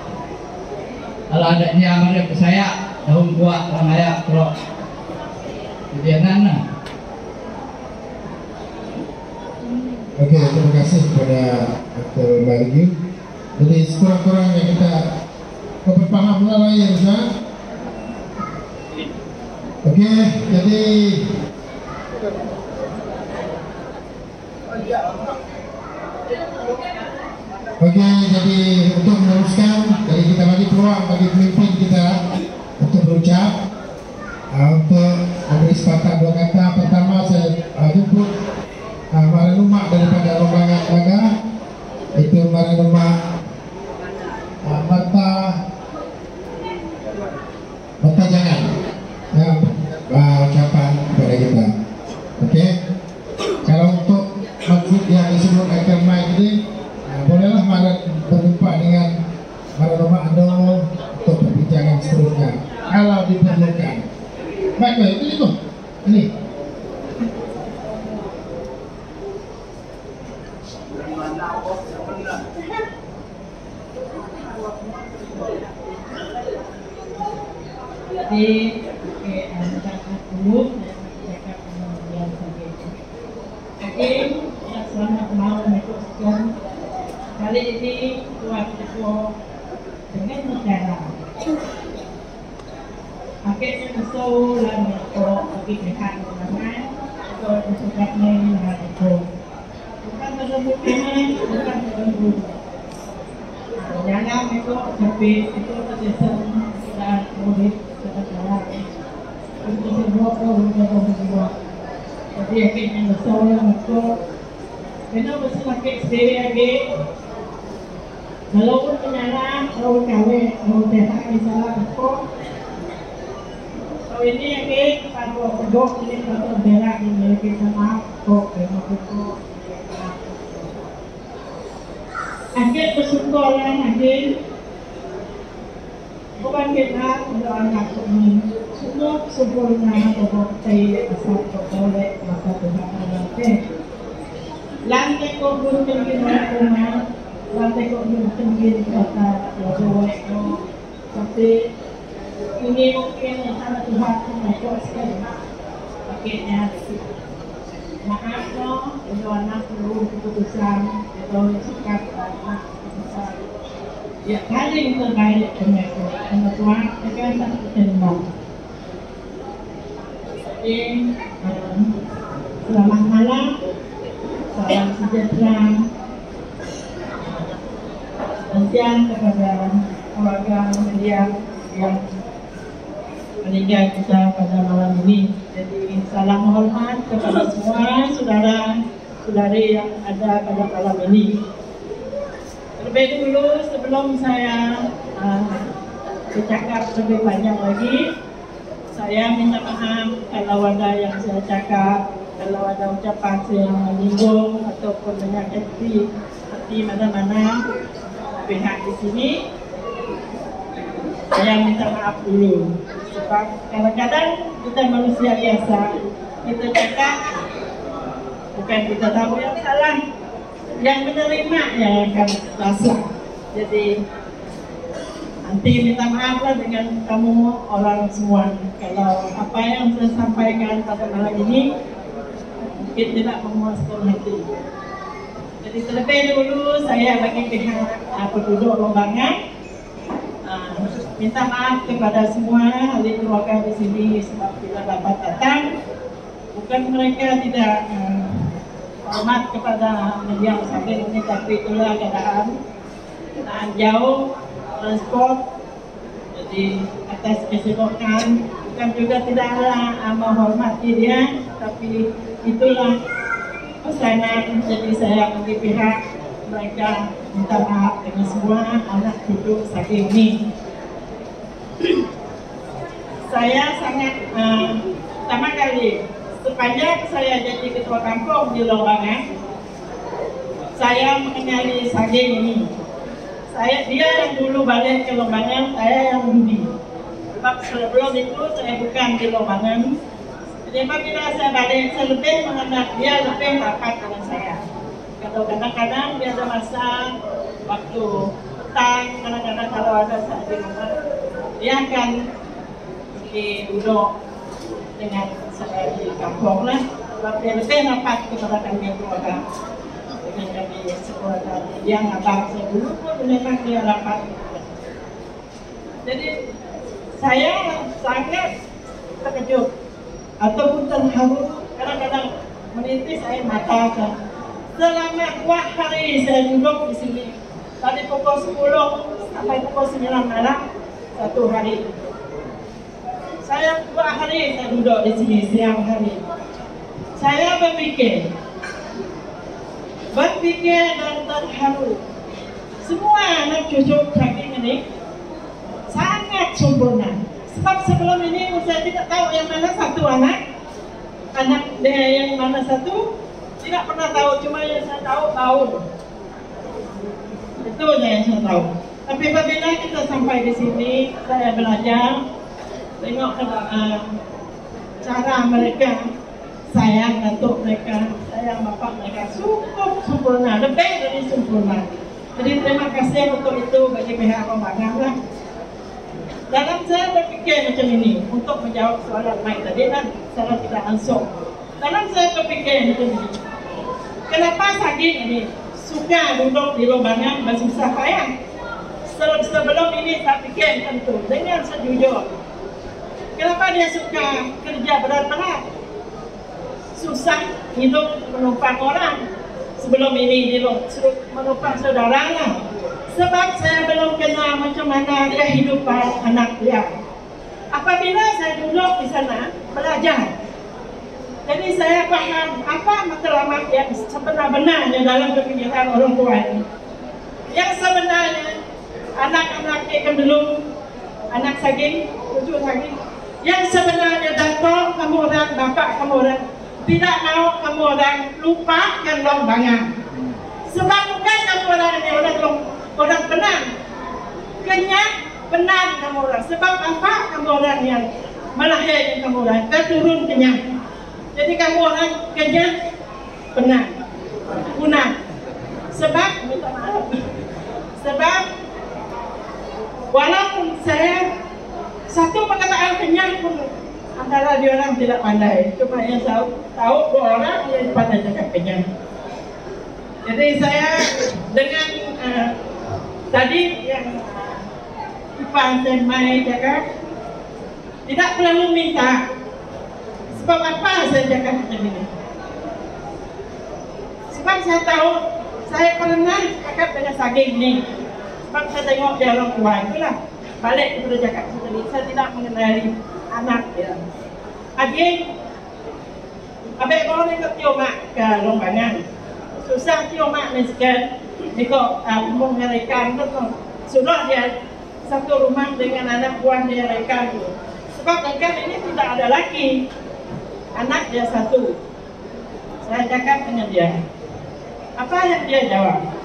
[SPEAKER 2] ala adanya mare saya daun kuat lang ayak pro jadi anak.
[SPEAKER 1] Oke, terima kasih kepada Dr. Bargi. Jadi sekurang-kurangnya kita berpaham lah ya Ustaz. Oke, jadi untuk meneruskan, jadi kita bagi peluang bagi pemimpin kita untuk berucap, untuk memberi sepatah 2 kata. Pertama saya jemput Marenuma daripada Rombangan Naga, itu Marenuma Mata Jangan ya, ucapan kepada kita. Oke. Kalau untuk maksud yang disebut item mic ini bolehlah Maren berjumpa dengan Marenuma Ando diperlukan. Baik, ini tuh, ini.
[SPEAKER 3] Jadi, cakap dulu, cakap kemudian sebagainya. Oke, selamat malam sekian. Kali ini Tuan Ketua dengan negara. Akhirnya besok dan besok bagi pihak pemenang atau sebagainya dengan itu. Bukan tersebut ini, bukan tersebut. Jangan itu tapi itu terjadi dan murid secara untuk semua orang semua. Jadi akhirnya besok dan besok. Kena mesti pakai sendiri lagi. Walaupun penyala, kalau kawin, kalau tidak misalnya besok. Kalau ini lagi kalau kedok ini kalau berak ini kita maaf kok kena besok. Akhir bersyukurlah akhir. Bukan kita untuk anak ini. Semua sempurna untuk saya asal boleh maka Tuhan ada. Lantai kau pun tinggi rumah, lantai kau pun tinggi kota Jawa itu. Tapi ini mungkin sama Tuhan mereka sekali. Pakainya maaf no, itu anak perlu keputusan, itu sikap anak keputusan. Ya paling terbaik mereka, karena Tuhan akan tak terima. Jadi selamat malam. Salam sejahtera dan kepada keluarga media yang meninggal kita pada malam ini. Jadi salam hormat kepada semua saudara-saudari yang ada pada malam ini. Terlebih dulu sebelum saya bercakap lebih banyak lagi, saya minta maaf kalau ada yang saya cakap, kalau ada ucapan yang menyinggung ataupun menyakiti hati mana-mana pihak di sini, saya minta maaf dulu. Sebab kadang-kadang kita manusia biasa, kita cakap bukan kita tahu yang salah, yang menerima yang akan rasa. Jadi nanti minta maaflah dengan kamu orang semua kalau apa yang saya sampaikan pada malam ini mungkin tidak memuaskan hati. Jadi terlebih dulu saya bagi pihak penduduk Lombangan minta maaf kepada semua ahli keluarga di sini sebab tidak dapat datang. Bukan mereka tidak hormat kepada media sampai ini, tapi itulah keadaan jauh transport. Jadi atas kesibukan bukan juga tidak ada menghormati dia, tapi itulah pesanan. Jadi saya bagi pihak mereka minta maaf dengan semua anak duduk saat ini. Saya sangat pertama kali sepanjang saya jadi ketua kampung di Lombangan, saya mengenali Sageng ini. Dia yang dulu balik ke Lombangan, saya yang budi. Sebab sebelum itu saya bukan di Lombangan. Jadi apabila saya balik, saya lebih mengenal dia, lebih rapat dengan saya. Kalau kadang-kadang dia ada masa waktu petang, kadang-kadang kalau ada saat di rumah, dia akan duduk dengan saya di kampung lah. Sebab dia lebih rapat kepada kami keluarga. Kami sekeluarga yang abang saya dulu pun memang dia rapat. Jadi saya sangat terkejut ataupun terharu, kadang-kadang menitis air mata. Selama 2 hari saya duduk di sini, dari pukul 10 sampai pukul 9 malam, 1 hari. Saya 2 hari saya duduk di sini siang hari. Saya berpikir dan terharu. Semua anak cucu kami ini sangat sempurna. Sebab sebelum ini saya tidak tahu yang mana satu anak dia yang mana satu, tidak pernah tahu. Cuma yang saya tahu tahun itu yang saya tahu. Tapi apabila kita sampai di sini, saya belajar tengok cara mereka sayang datuk mereka, sayang bapak mereka cukup sempurna, lebih dari sempurna. Jadi terima kasih untuk itu bagi pihak Rombangan lah. Dalam saya berfikir macam ini untuk menjawab soalan Mike tadi kan secara tidak langsung. Dalam saya berfikir macam ini, kenapa Saging ini suka duduk di Rombangan bersusah payah? Sebelum ini saya fikir tentu dengan sejujur, kenapa dia suka kerja berat-berat, susah hidup menumpang orang. Sebelum ini dia menumpang saudara lah. Sebab saya belum kenal macam mana dia hidup anak dia. Apabila saya duduk di sana belajar, jadi saya faham apa matlamat yang sebenar-benarnya dalam kepikiran orang tua ini. Yang sebenarnya anak-anak Kemdelung, anak Saging, cucu Saging, yang sebenarnya datuk kamu orang, bapak kamu orang tidak mau kamu orang lupakan Rombangan. Sebab bukan kamu orang ini orang benar, kenyang benar kamu orang. Sebab bapak kamu orang yang melahirkan kamu orang keturun kenyang. Jadi kamu orang kenyang benar, guna. Sebab minta maaf. Sebab walaupun saya satu perkataan kenyang pun antara dia orang tidak pandai, cuma yang tahu dua orang yang pandai cakap kenyang. Jadi saya dengan tadi yang Ipang Semai cakap tidak perlu minta. Sebab apa saya cakap macam ini? Sebab saya tahu saya pernah cakap dengan Saging ni. Sebab saya tengok dia orang tua itulah. Balik kepada cakap tadi, saya tidak mengenali anak dia. Aging, abang boleh ikut tiomak ke Rombangan. Susah tiomak ni sekian, ikut mengerikan tu. Sudah dia satu rumah dengan anak buah dia rekan tu. Sebab rekan ini tidak ada laki, anak dia satu. Saya cakap dengan dia, apa yang dia jawab?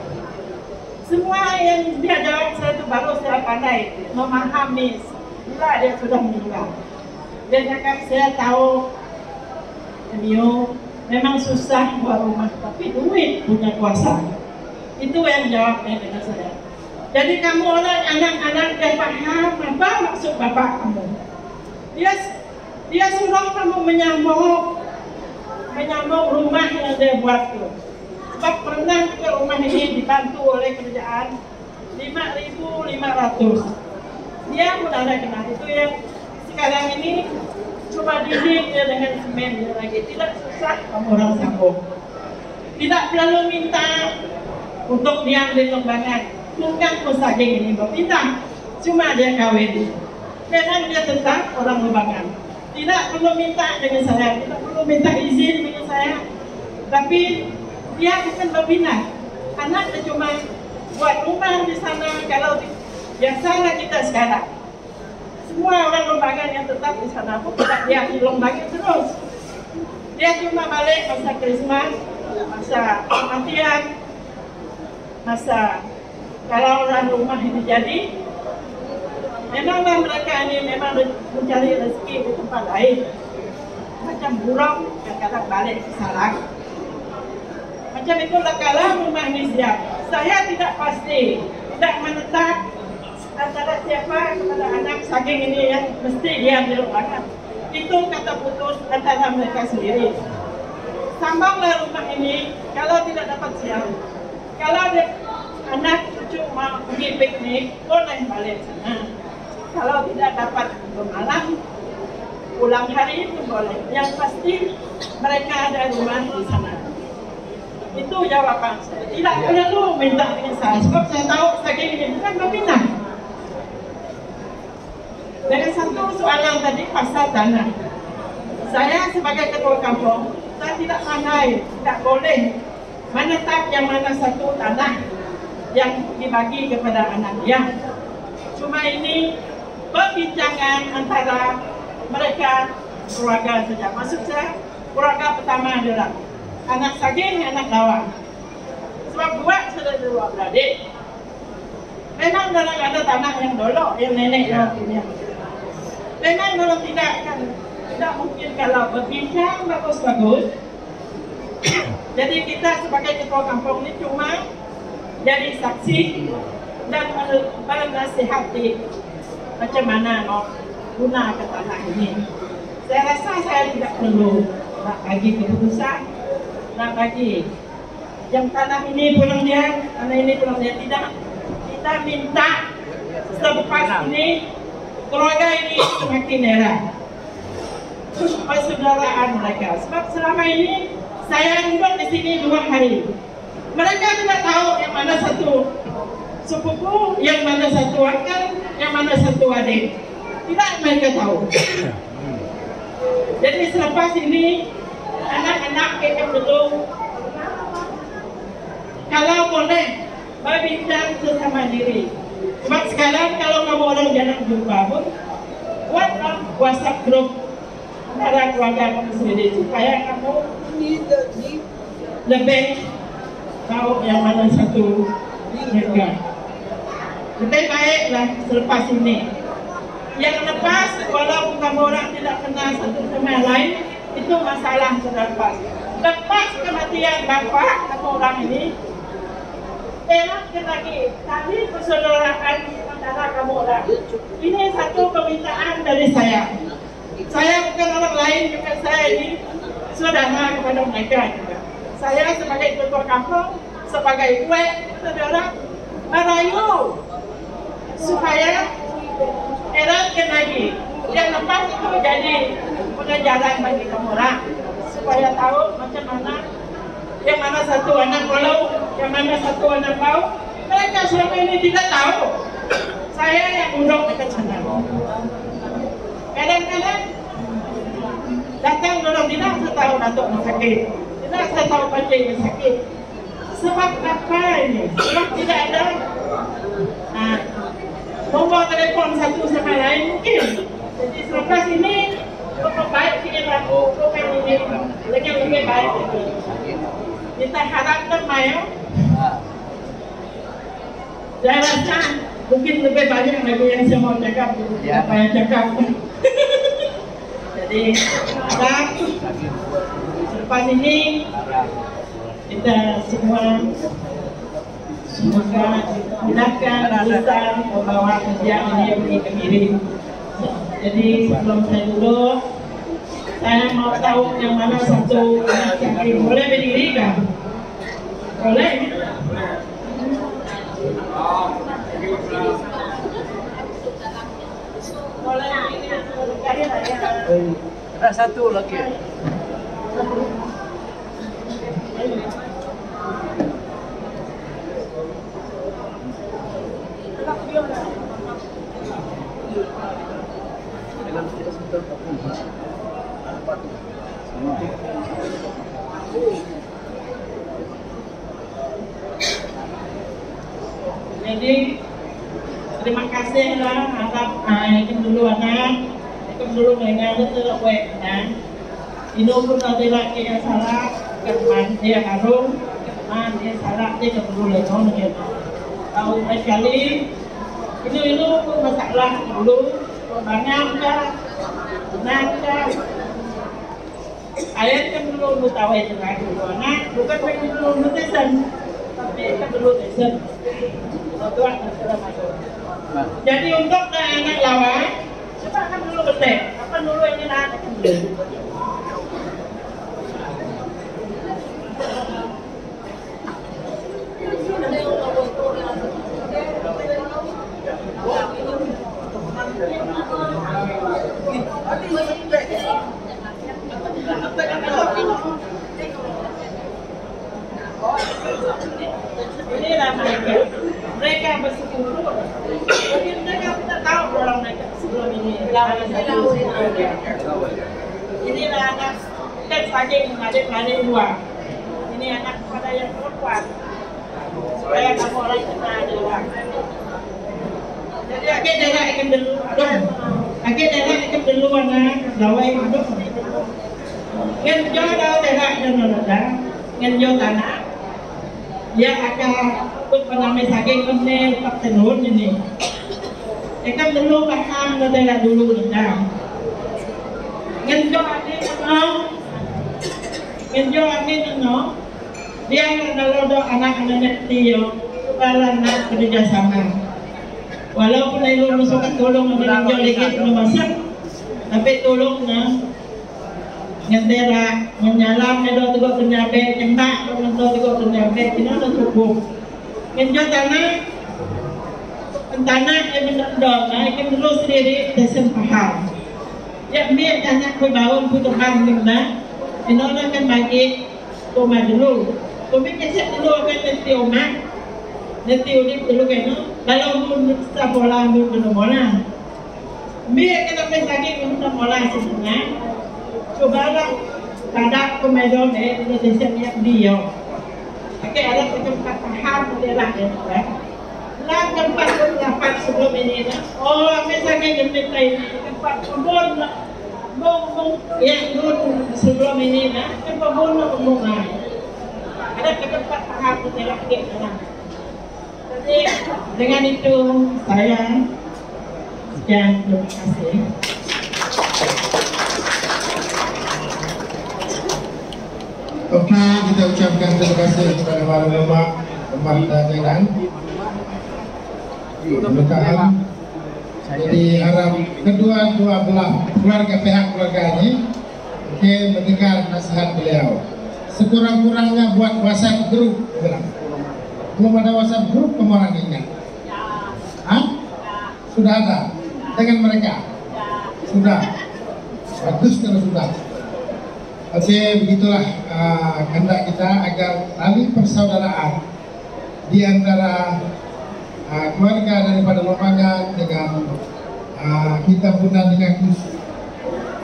[SPEAKER 3] Semua yang dia jawab saya tu baru saya pandai memahami bila dia sudah meninggal. Dia cakap saya tahu beliau memang susah buat rumah tapi duit punya kuasa. Itu yang jawabnya dengan saya. Jadi kamu orang anak-anak dia faham apa maksud bapak kamu. Dia suruh kamu menyambung rumah yang dia buat tu. Sebab pernah ke rumah ini dibantu oleh kerajaan 5.500. Dia pun ada kenal itu yang sekarang ini coba dinding dia dengan semen dia lagi. Tidak susah kamu orang sambung. Tidak perlu minta untuk diam di Rombangan. Bukan pun Saging ini berpindah. Cuma dia kahwin. Memang dia tetap orang Rombangan. Tidak perlu minta dengan saya. Tidak perlu minta izin dengan saya. Tapi dia bukan berpindah. Anak dia cuma buat rumah di sana. Kalau biasalah kita sekarang. Semua orang Rombangan yang tetap di sana pun tidak dia di Rombangan terus. Dia cuma balik masa Krismas, masa kematian, masa kalau orang rumah ini jadi. Memanglah mereka ini memang mencari rezeki di tempat lain. Macam burung kadang-kadang balik ke sarang. Macam itulah kalau rumah ini siap. Saya tidak pasti, tidak menetap antara siapa kepada anak Saging ini yang mesti diam di Rombangan. Itu kata putus antara mereka sendiri. Sambanglah rumah ini kalau tidak dapat siap. Kalau anak cucu mau pergi piknik, boleh balik sana. Kalau tidak dapat bermalam, pulang hari itu boleh. Yang pasti mereka ada rumah di sana. Itu jawaban saya. Tidak perlu minta dengan saya. Sebab saya tahu Saging ini bukan berpindah. Dengan satu soalan tadi pasal tanah. Saya sebagai ketua kampung, saya tidak pandai, tidak boleh menetap yang mana satu tanah yang dibagi kepada anak dia. Cuma ini perbincangan antara mereka keluarga saja. Maksud saya keluarga pertama adalah anak Saging, anak Lawang. Sebab buat sudah dua beradik. Memang dalam ada tanah yang dulu yang nenek yang punya. Memang orang tidak mungkin kalau berbincang bagus-bagus. Jadi kita sebagai ketua kampung ini cuma jadi saksi dan menasihati macam mana mau guna ke tanah ini. Saya rasa saya tidak perlu nak bagi keputusan, nak bagi yang tanah ini pulang dia, tanah ini pulang dia, tidak. Kita minta selepas ini keluarga ini semakin erat persaudaraan mereka. Sebab selama ini saya duduk di sini 2 hari. Mereka tidak tahu yang mana satu sepupu, yang mana satu uncle, yang mana satu adik. Tidak mereka tahu. Jadi selepas ini anak-anak kita belum, kalau boleh berbincang sesama diri. Sebab sekarang kalau kamu orang jarang jumpa pun, buatlah WhatsApp group antara keluarga kamu sendiri supaya kamu lebih tahu yang mana satu mereka. Lebih baiklah selepas ini. Yang lepas, walaupun kamu orang tidak kenal satu sama yang lain, itu masalah selepas. Lepas kematian bapa kamu orang ini, eratkan lagi tali persaudaraan antara kamu orang. Ini satu permintaan dari saya. Saya bukan orang lain, juga saya ini saudara kepada mereka juga. Saya sebagai ketua kampung, sebagai kue saudara merayu supaya eratkan lagi. Yang lepas itu jadi pengajaran bagi kamu orang supaya tahu macam mana yang mana satu anak walau, yang mana satu anak bau. Mereka selama ini tidak tahu. Saya yang undang dekat sana. Kadang-kadang datang orang tidak tahu datuk sakit, tidak tahu pancing sakit. Sebab apa ini? Sebab tidak ada nombor telepon satu sama lain mungkin. Jadi selepas ini lebih baik kita lakukan ini lebih baik lagi. Kita harapkan Maya, saya rasa mungkin lebih banyak lagi yang saya mau cakap, apa yang cakap. Jadi harap selepas ini kita semua semoga mudahkan bisa membawa kerja ini pergi ke Miri. Jadi sebelum saya duduk, saya mau tahu yang mana satu yang boleh berdiri kan? Boleh? Boleh ini
[SPEAKER 2] Ada satu lagi.
[SPEAKER 3] Jadi terima kasih lah harap ikan dulu anak, ikan dulu dengan itu wek dan ini pun ada lagi yang salah, keman dia harum, keman dia salah dia kedulu lekong gitu. Tahu sekali ini pun masalah dulu banyak kan, benar kan. Ayat kan dulu tahu itu lagi dulu anak, bukan dulu netizen, tapi kan dulu netizen. Jadi untuk anak lawan, coba kan dulu betek, apa dulu ini nak inilah mereka bersekutu. Jadi mereka tidak tahu orang mereka sebelum ini. Inilah anak dan saking adik-adik dua. Ini anak pada yang perempuan. Supaya kamu orang kenal dua. Jadi akhir daerah ikan dulu. Akhir daerah ikan dulu anak dawai hidup. Ngenjo daerah dan orang ngenjo tanah. Yang akan penamai saking ini tak tenun ini. Ikan dulu paham daerah dulu tentang. Ngenjo amin no, dia kalau anak-anak Tio, kepala anak kerjasama. Walaupun ayah masukkan tolong ngenjo lagi masak, tapi tolong na ngentera menyalam ngedo tegok tenyabe nyembak ngedo tegok tenyabe ini udah cukup. Ngenjo tanah yang mendok, yang terus sendiri desen paham. Ya biar tanah berbangun putuhan dengan inolah kan bagi koma dulu. Kami kecil dulu kan nanti udik dulu kan. Kalau pun kita pola dulu pola. Biar kita pesagi kita pola sebenarnya. Cobalah pada komedon itu desanya dia. Oke ada tempat paham adalah ya. Lah tempat dapat sebelum ini lah. Oh pesagi jemput ini tempat kebun lah. Bung yang dulu sebelum ini nah, kan pembunuh ada tempat paham adalah kita. Jadi dengan itu saya sekian terima kasih.
[SPEAKER 1] Oke, kita ucapkan terima kasih kepada para ulama pemerintah dengan bertahan. Jadi harap kedua belah keluarga pihak keluarganya mendengar nasihat beliau. Sekurang-kurangnya buat WhatsApp grup bilang. Belum ada WhatsApp grup kamu orang ingat? Hah? Sudah ada dengan mereka? Sudah. Bagus kalau sudah. Oke, begitulah kehendak kita agar tali persaudaraan di antara keluarga daripada Lomangan dengan kita puna dengan Gus.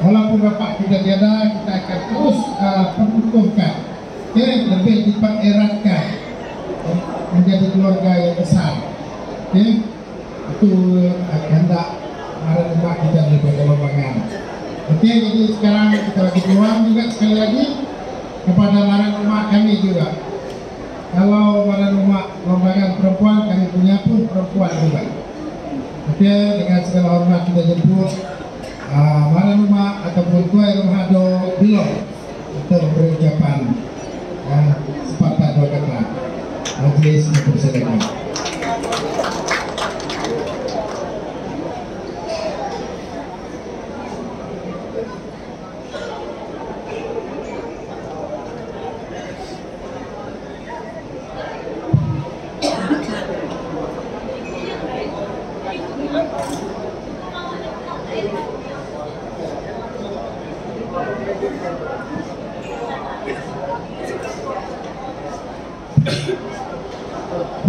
[SPEAKER 1] Walaupun Bapak tidak tiada, kita akan terus perkukuhkan, lebih dipereratkan menjadi keluarga yang besar. Itu kehendak para umat kita daripada Lomangan. Jadi sekarang kita lagi peluang juga sekali lagi kepada para umat kami juga. Kalau para umat Lomangan perempuan, kami punya pun perempuan juga. Oke, dengan segala hormat kita jemput para umat ataupun tuai rumah do belum untuk berucapan sepatah dua kata. Majelis mempersilakan.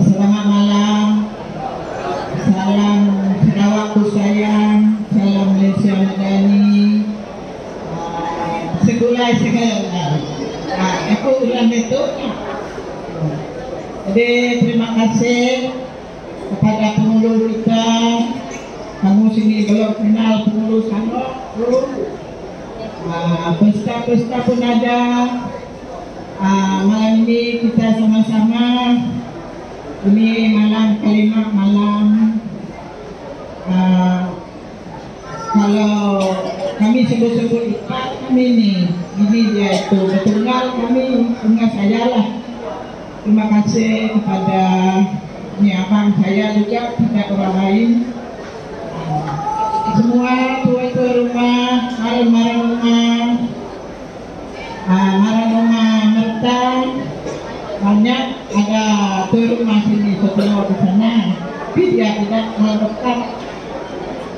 [SPEAKER 4] Selamat malam, salam Sarawakku sayang, salam Malaysia Madani, segulai segala. Aku ulang itu. Jadi terima kasih kepada pengurus kita. Kamu sini belum kenal pengurus kamu, pesta pun ada. Malam ini kita sama-sama. Ini malam kelima malam. Kalau kami sebut-sebut ikat kami ini dia itu betul-betul kami punya saya lah. Terima kasih kepada abang saya juga, tidak orang lain. Semua tua-tua rumah, marah rumah merta banyak ada rumah sini setelah di sana, tapi dia tidak melakukan.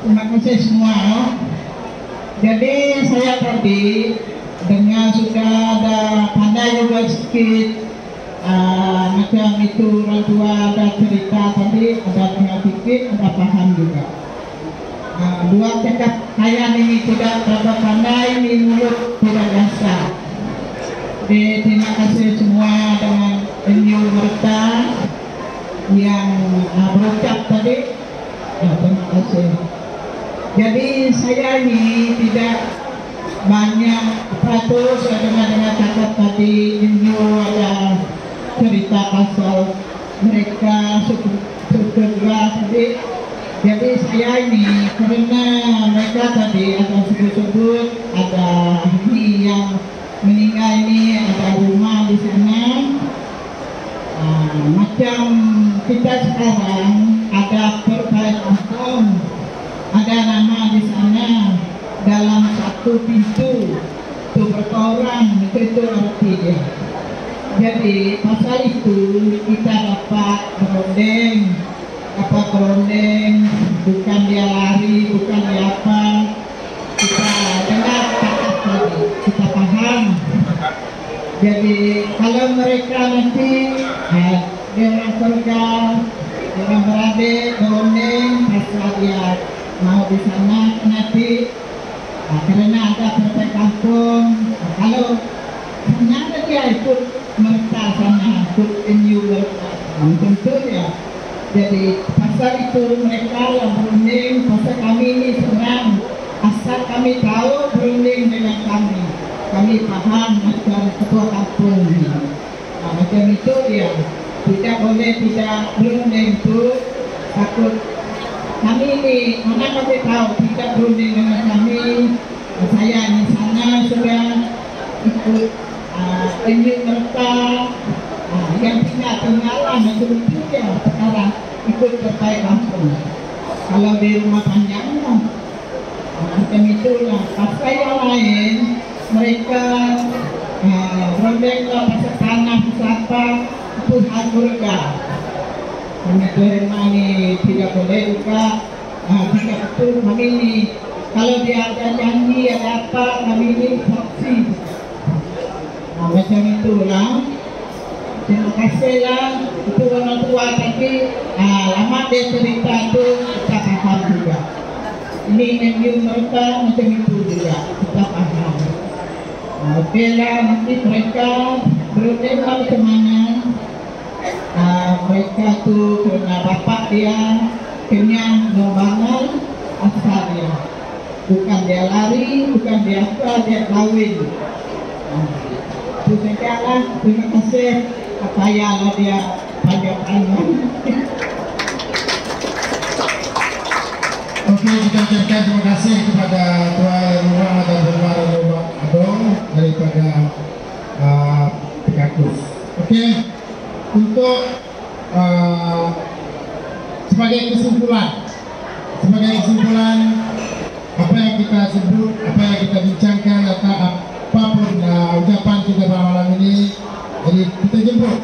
[SPEAKER 4] Terima kasih semua. Jadi saya tadi dengar sudah ada pandai juga sedikit macam itu orang tua ada cerita tadi, ada tengah pikir, ada paham juga. Dua cakap saya ini tidak berapa pandai, ini mulut tidak biasa. Jadi terima kasih semua dengan Enyo Merta yang berucap tadi. Terima kasih. Jadi saya ini tidak banyak terus dengan cakap tadi. Enyo ada cerita pasal mereka sudah tadi. Jadi saya ini karena mereka tadi ada sebut-sebut ada ini yang meninggal ini ada rumah di sana. Macam kita sekarang ada perbaikan, ada nama di sana dalam satu pintu itu berapa orang itu arti dia. Jadi pasal itu kita dapat berondeng, bukan dia lari, bukan dia apa, kita dengar kata tadi, kita paham. Jadi kalau mereka nanti dia orang kerja, dia orang beradik, berondeng, pasal dia mau di sana nanti karena ada partai kampung, kalau ternyata dia ikut mereka sana, ikut MU mereka, tentu ya. Jadi pasal itu mereka yang berunding, pasal kami ini senang, asal kami tahu berunding dengan kami paham macam ketua kampung ini. Macam itu dia, tidak boleh tidak berunding itu, takut kami ini, mana kami tahu tidak berunding dengan kami. Saya di sana sudah ikut MU mereka. Yang tinggalan itu ya sekarang ikut partai kampung. Kalau di rumah panjangnya macam itulah. Pasal yang lain mereka berondeng pasal tanah apa itu hak mereka. Memang ini tidak boleh juga. Tidak betul kami ini. Kalau dia ada janji ada apa kami ini saksi. Macam itulah. Terima kasihlah itu orang tua tapi lama dia cerita itu kita paham juga. Ini MU mereka macam itu juga kita paham. Oke lah nanti mereka berunding macam mana? Mereka tu karena bapak dia kenyang lombangan asal dia, bukan dia lari, bukan dia apa, dia kawin. Itu saja lah. Terima kasih. Kayalah dia panjang-panjang.
[SPEAKER 1] Oke, kita ucapkan terima kasih kepada Tuan Muhammad Abdul Marah Adong daripada Pekakus. Oke, untuk sebagai kesimpulan apa yang kita sebut, apa yang kita bincangkan atau apapun ucapan kita pada malam ini. Jadi kita jemput,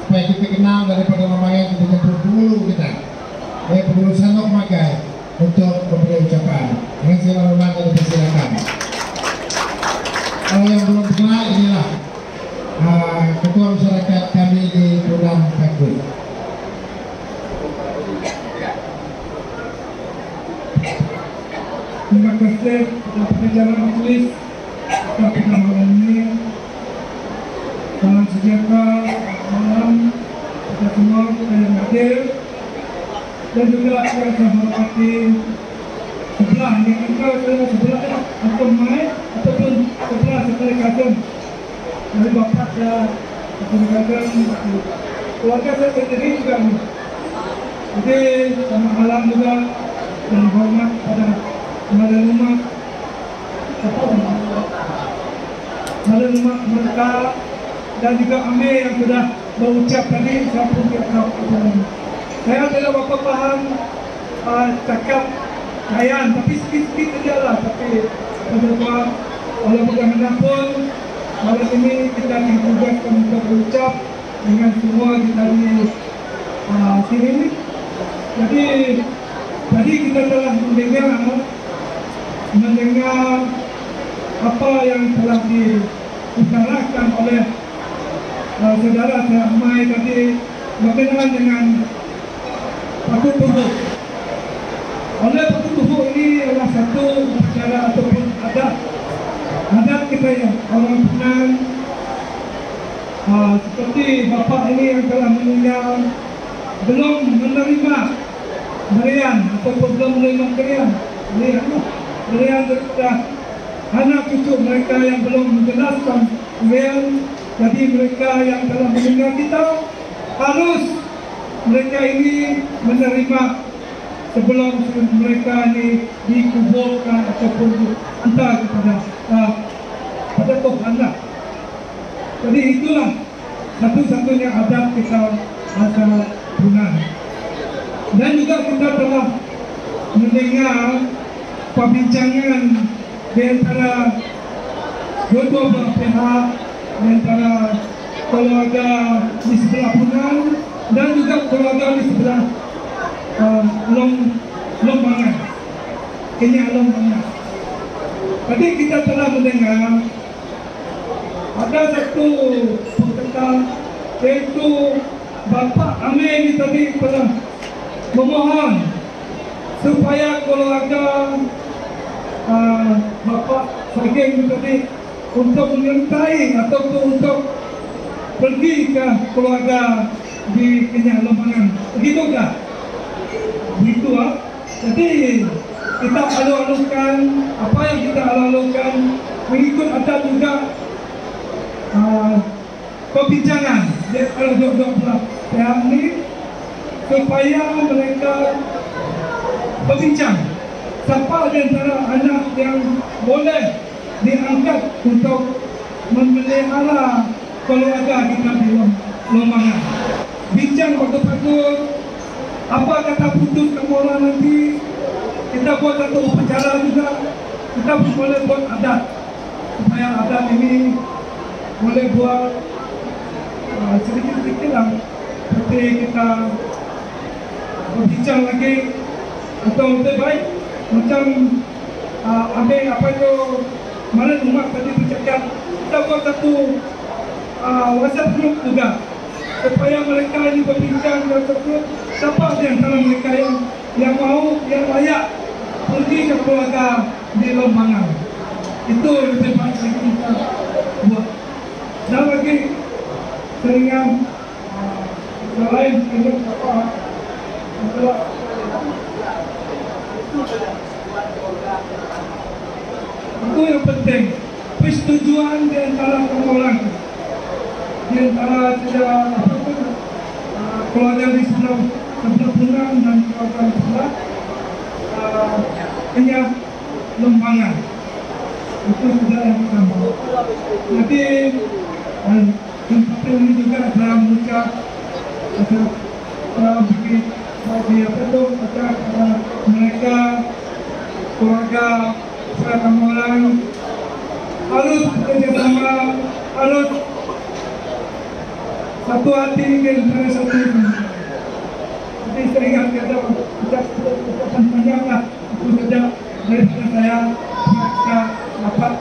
[SPEAKER 1] supaya kita kenal daripada Mamayan, kita jemput dulu kita, dulu Sanok Magai untuk memberi ucapan. Dengan segala hormat dan persilakan. Kalau yang belum kenal inilah ketua masyarakat kami di Pulau Pekut.
[SPEAKER 5] Terima kasih kepada pengacara majelis pada malam ini. Salam sejahtera malam kita semua yang hadir dan juga yang saya hormati sebelah yang sebelah atau mai ataupun sebelah Sekretari Kasum dari Bapak dan Sekretari Kasum keluarga saya sendiri juga. Jadi selamat malam juga dan hormat pada Madal Umat mereka dan juga Amir yang sudah berucap tadi. Saya tidak apa paham cakap kayan, tapi sedikit saja lah. Tapi beberapa oleh bagaimana pun malam ini kita ditugaskan untuk berucap dengan semua kita di sini. Jadi tadi kita telah mendengar apa yang telah diutarakan oleh saudara saya Amai tadi berkenaan dengan Paku Tubuh. Oleh Paku Tubuh ini adalah satu upacara ataupun adat kita yang orang Penang. Seperti bapak ini yang telah meninggal belum menerima berian ataupun belum menerima berian daripada anak cucu mereka yang belum menjelaskan berian. Jadi mereka yang telah meninggal kita harus mereka ini menerima sebelum mereka ini dikuburkan ataupun dihantar kepada pada Tuhan lah. Jadi itulah satu-satunya adat kita bahasa Brunei. Dan juga kita telah mendengar perbincangan di antara kedua belah pihak, di antara keluarga di sebelah Brunei dan juga keluarga di sebelah Lombangan, Kenya Lombangan. Tadi kita telah mendengar ada satu perkataan, yaitu Bapak Amir ini tadi telah memohon supaya keluarga Bapak Sageng tadi untuk menyertai ataupun untuk pergi ke keluarga di Kenya Lombangan. Begitu tak? Begitu ah. Jadi kita alu-alukan apa yang kita alu-alukan mengikut adat juga perbincangan kalau dua-dua pihak ini supaya mereka berbincang siapa di antara anak yang boleh diangkat untuk memelihara keluarga kita di Lombangan. Bincang bagus-bagus apa kata putus kamu orang nanti. Kita buat satu upacara juga, kita boleh buat adat supaya adat ini boleh buat sedikit-sedikit lah. Seperti kita berbincang lagi atau lebih baik macam ambil apa itu mana rumah tadi bercakap, kita buat satu WhatsApp group juga supaya mereka ini berbincang dan sebut siapa di antara mereka yang mau, yang layak pergi ke keluarga di Lombangan. Itu lebih baik lagi kita buat. Dan lagi seringan selain ini apa itu yang penting persetujuan di antara orang, di antara keluarga di sebelah Brunei dan keluarga di sebelah Kenya Lombangan. Itu sudah yang pertama. Nanti tempat ini juga dalam mengucap bagi apa itu mereka keluarga serta orang harus bekerjasama, harus satu hati dan satu ini. Jadi saya ingat kata ucapan panjang lah itu saja daripada saya bisa dapat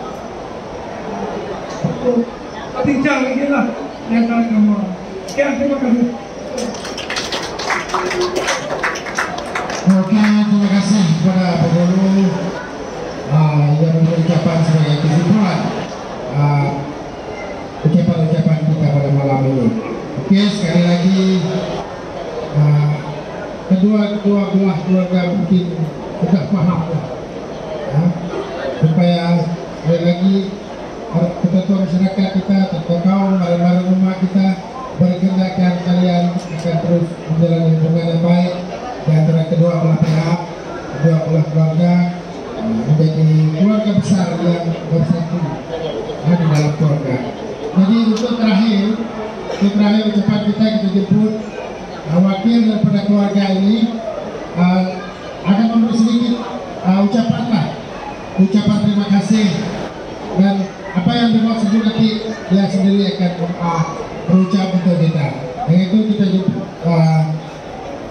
[SPEAKER 5] bincang lagi lah yang kalian ngomong. Sekian, terima kasih.
[SPEAKER 1] Oke, terima kasih kepada Pak Guru yang mengucapkan sebagai kesimpulan ucapan-ucapan kita pada malam ini. Oke, sekali lagi kedua belah keluarga mungkin sudah paham lah, supaya sekali lagi ketua masyarakat kita, ketua kaum, barang-barang rumah kita berkehendakan kalian akan terus menjalani hubungan yang baik di antara kedua belah pihak, kedua belah keluarga, menjadi keluarga besar yang bersatu di dalam keluarga. Jadi untuk terakhir ucapan kita jemput wakil daripada keluarga ini akan memberi sedikit ucapan terima kasih, dan apa yang dimaksud nanti dia sendiri akan berucap untuk kita. Yang itu kita jemput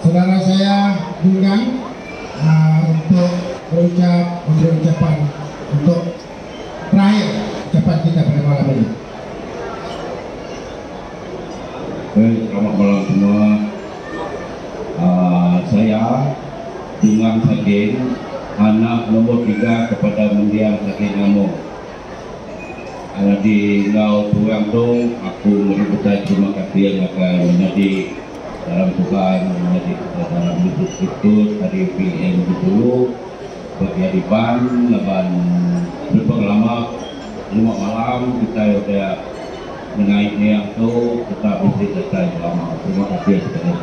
[SPEAKER 1] saudara saya Junggang untuk memberi ucapan untuk terakhir ucapan kita pada malam ini.
[SPEAKER 6] Selamat malam semua. Saya Junggang Sageng, anak nomor 3 kepada mendiang Sageng Ngamo. Di Ngau Tuang Dong, aku mengucapkan terima kasih yang akan menjadi dalam Tuhan, menjadi dalam itu dari PM dulu bagi Adiban, leban berpengalaman 5 malam kita sudah menaiknya itu kita bisa selesai lama. Terima kasih sekali.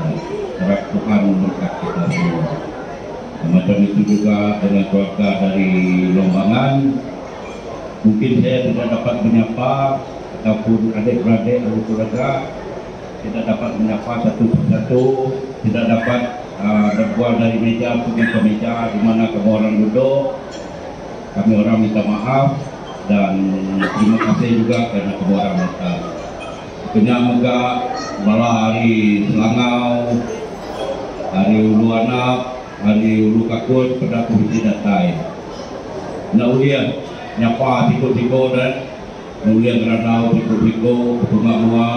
[SPEAKER 6] Harap Tuhan memberkati kita semua. Macam itu juga dengan keluarga dari Lombangan. Mungkin saya tidak dapat menyapa ataupun adik-beradik atau keluarga tidak dapat menyapa satu persatu, tidak dapat berbual dari meja pergi ke meja di mana kamu orang duduk. Kami orang minta maaf dan terima kasih juga kerana kamu orang datang. Kena megak bala hari Selangau, hari Ulu Anak, hari Ulu Kakut, pada komisi datai. Nak ulian nyapa tiko-tiko dan nak ulian keranau tiko-tiko bunga mua.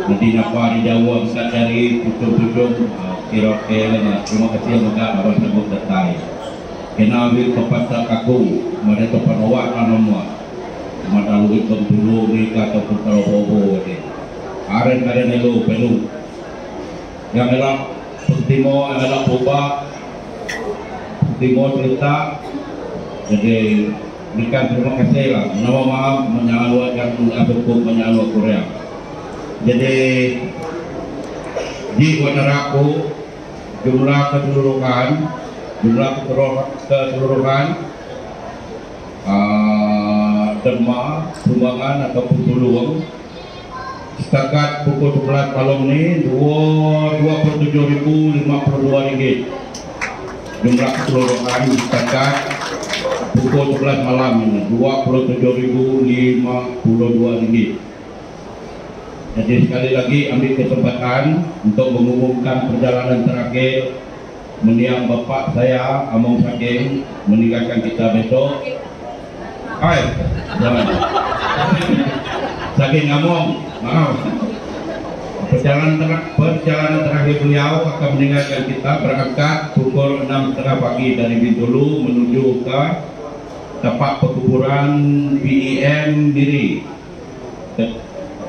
[SPEAKER 6] Nanti nyapa di Jawa bisa cari pucung-pucung kira-kira. Terima kasih yang megak abang sebut datai. Kena ambil tempat kaku, mereka tempat awak nama. Mata luit dulu mereka ataupun kalau bobo ni. Aren elo pelu. Yang elak Putimo adalah boba. Putimo cerita. Jadi berikan terima kasih lah. Nama maaf menyalukan ataupun menyalu Korea. Jadi di Wanaraku jumlah keseluruhan derma sumbangan ataupun tuluang setakat pukul 11 malam ni 27.052 ringgit jumlah keseluruhan setakat pukul 11 malam ini 27.052 ringgit. Jadi sekali lagi ambil kesempatan untuk mengumumkan perjalanan terakhir mendiang bapak saya Among Saking meninggalkan kita besok. Hai, jangan. Saking Among, maaf. Perjalanan terakhir beliau akan meninggalkan kita berangkat pukul 6.30 pagi dari Bintulu menuju ke tempat pekuburan BEM Diri.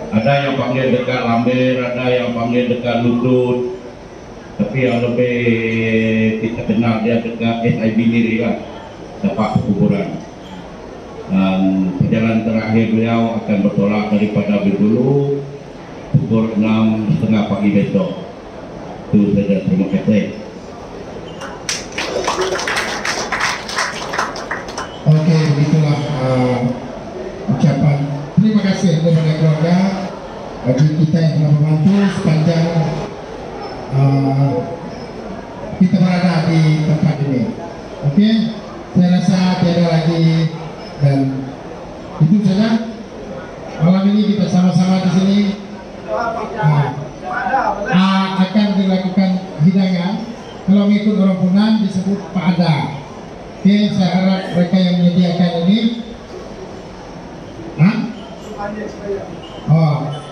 [SPEAKER 6] Ada yang panggil dekat Lambir, ada yang panggil dekat Lutut. Tapi yang lebih kita kenal dia dekat SIB Diri lah, tempat pekuburan. Dan perjalanan terakhir beliau akan bertolak daripada Bintulu pukul 6.30 pagi besok. Itu saja, terima kasih.
[SPEAKER 1] Oke, begitulah ucapan terima kasih kepada keluarga bagi kita yang telah membantu sepanjang kita berada di tempat ini. Oke, saya rasa tiada lagi dan itu saja. Malam ini kita sama-sama di sini akan dilakukan hidangan. Kalau mengikut orang Punan disebut pada. Oke, saya harap mereka yang menyediakan ini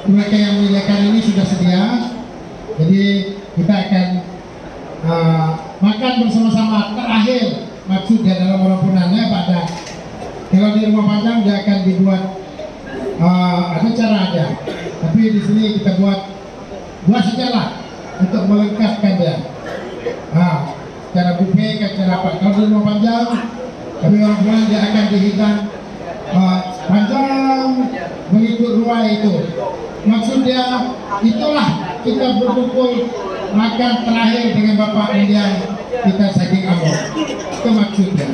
[SPEAKER 1] mereka yang menyediakan ini sudah sedia. Jadi kita akan makan bersama-sama. Terakhir maksudnya dalam orang Punannya pada kalau di rumah panjang dia akan dibuat ada cara aja. Tapi di sini kita buat saja lah untuk melengkapkan dia. Cara buffet, cara apa? Kalau di rumah panjang, kami orang Punan dia akan dihidang panjang mengikut ruai itu. Maksudnya itulah kita berkumpul makan terakhir dengan Bapak mendiang kita Saking Among. Itu maksudnya.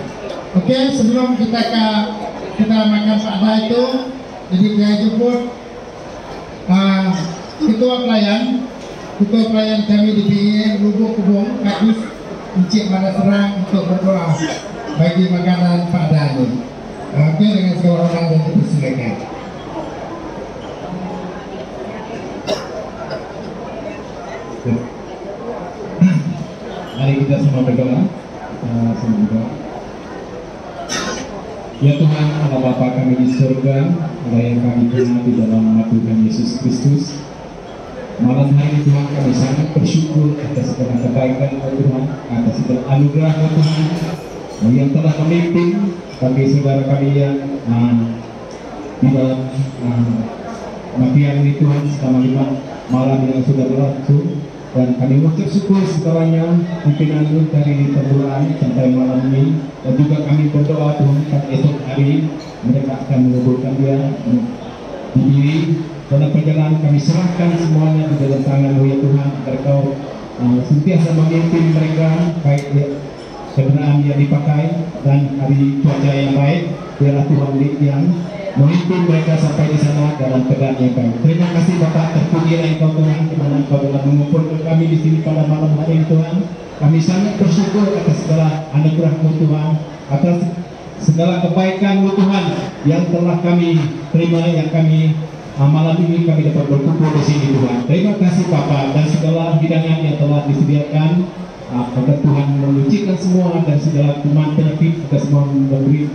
[SPEAKER 1] Oke, sebelum kita makan pada itu, jadi saya jemput ketua pelayan kami di PIM Lubuk Kubung, Kadus Encik Mana Serang untuk berdoa bagi makanan Pak Dani. Oke, dengan segala hormat dan dipersilakan.
[SPEAKER 7] Mari kita semua berdoa. Ya Tuhan, Allah Bapa kami di surga, Allah yang kami kenal di dalam nama Tuhan Yesus Kristus. Malam hari ini Tuhan kami sangat bersyukur atas segala kebaikan Tuhan, atas segala anugerah Tuhan yang telah memimpin bagi saudara kami yang di dalam makian ini Tuhan selama 5 malam yang sudah berlangsung. Dan kami mengucap syukur segalanya pimpinan dari perbulan sampai malam ini. Dan juga kami berdoa Tuhan esok hari mereka akan menguburkan dia di diri. Dalam perjalanan kami serahkan semuanya di dalam tangan-Mu ya Tuhan, agar Kau sentiasa memimpin mereka baik kendaraan yang dipakai dan hari cuaca yang baik. Biarlah Tuhan yang memimpin mereka sampai di sana dalam keadaan yang baik. Terima kasih Bapak, terpujilah Engkau Tuhan, di mana Engkau telah mengumpulkan kami di sini pada malam hari ini Tuhan. Kami sangat bersyukur atas segala anugerah-Mu Tuhan, atas segala kebaikan-Mu Tuhan yang telah kami terima, yang kami malam ini kami dapat berkumpul di sini Tuhan. Terima kasih Bapak, dan segala hidangan yang telah disediakan agar Tuhan menyucikan semua dan segala kuman penyakit, agar semua memberi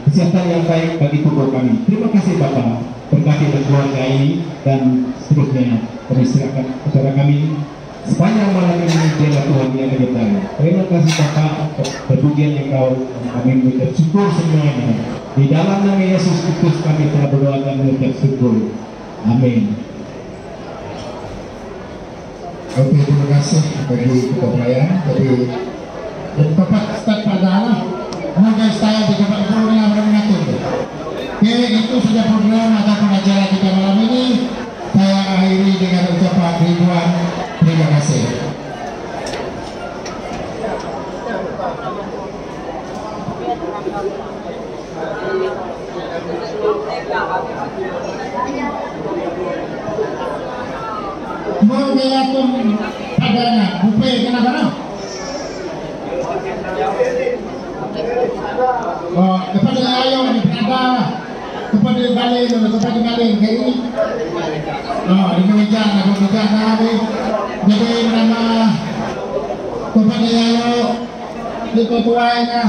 [SPEAKER 7] kesehatan yang baik bagi tubuh kami. Terima kasih Bapak, berkati dan keluarga ini dan seterusnya kami serahkan kepada kami sepanjang malam ini. Biarlah Tuhan yang menyertai. Terima kasih Bapak, kepujian Engkau, kami mengucap syukur semuanya. Di dalam nama Yesus Kristus kami telah berdoa dan mengucap syukur. Amin.
[SPEAKER 1] Oke, terima kasih bagi Ketua Pelayan. Jadi Bapak Staf Padana, semoga saya di tempat guru yang mengatur. Oke, itu saja program atau acara kita malam ini. Saya akhiri dengan ucapan ribuan terima kasih. Mengatur padanya, bupe kenapa no? Oh, kepada ayo ada kepada balik kayak ini. Oh, ini kemeja hari. Jadi nama kepada ayo di ketuanya.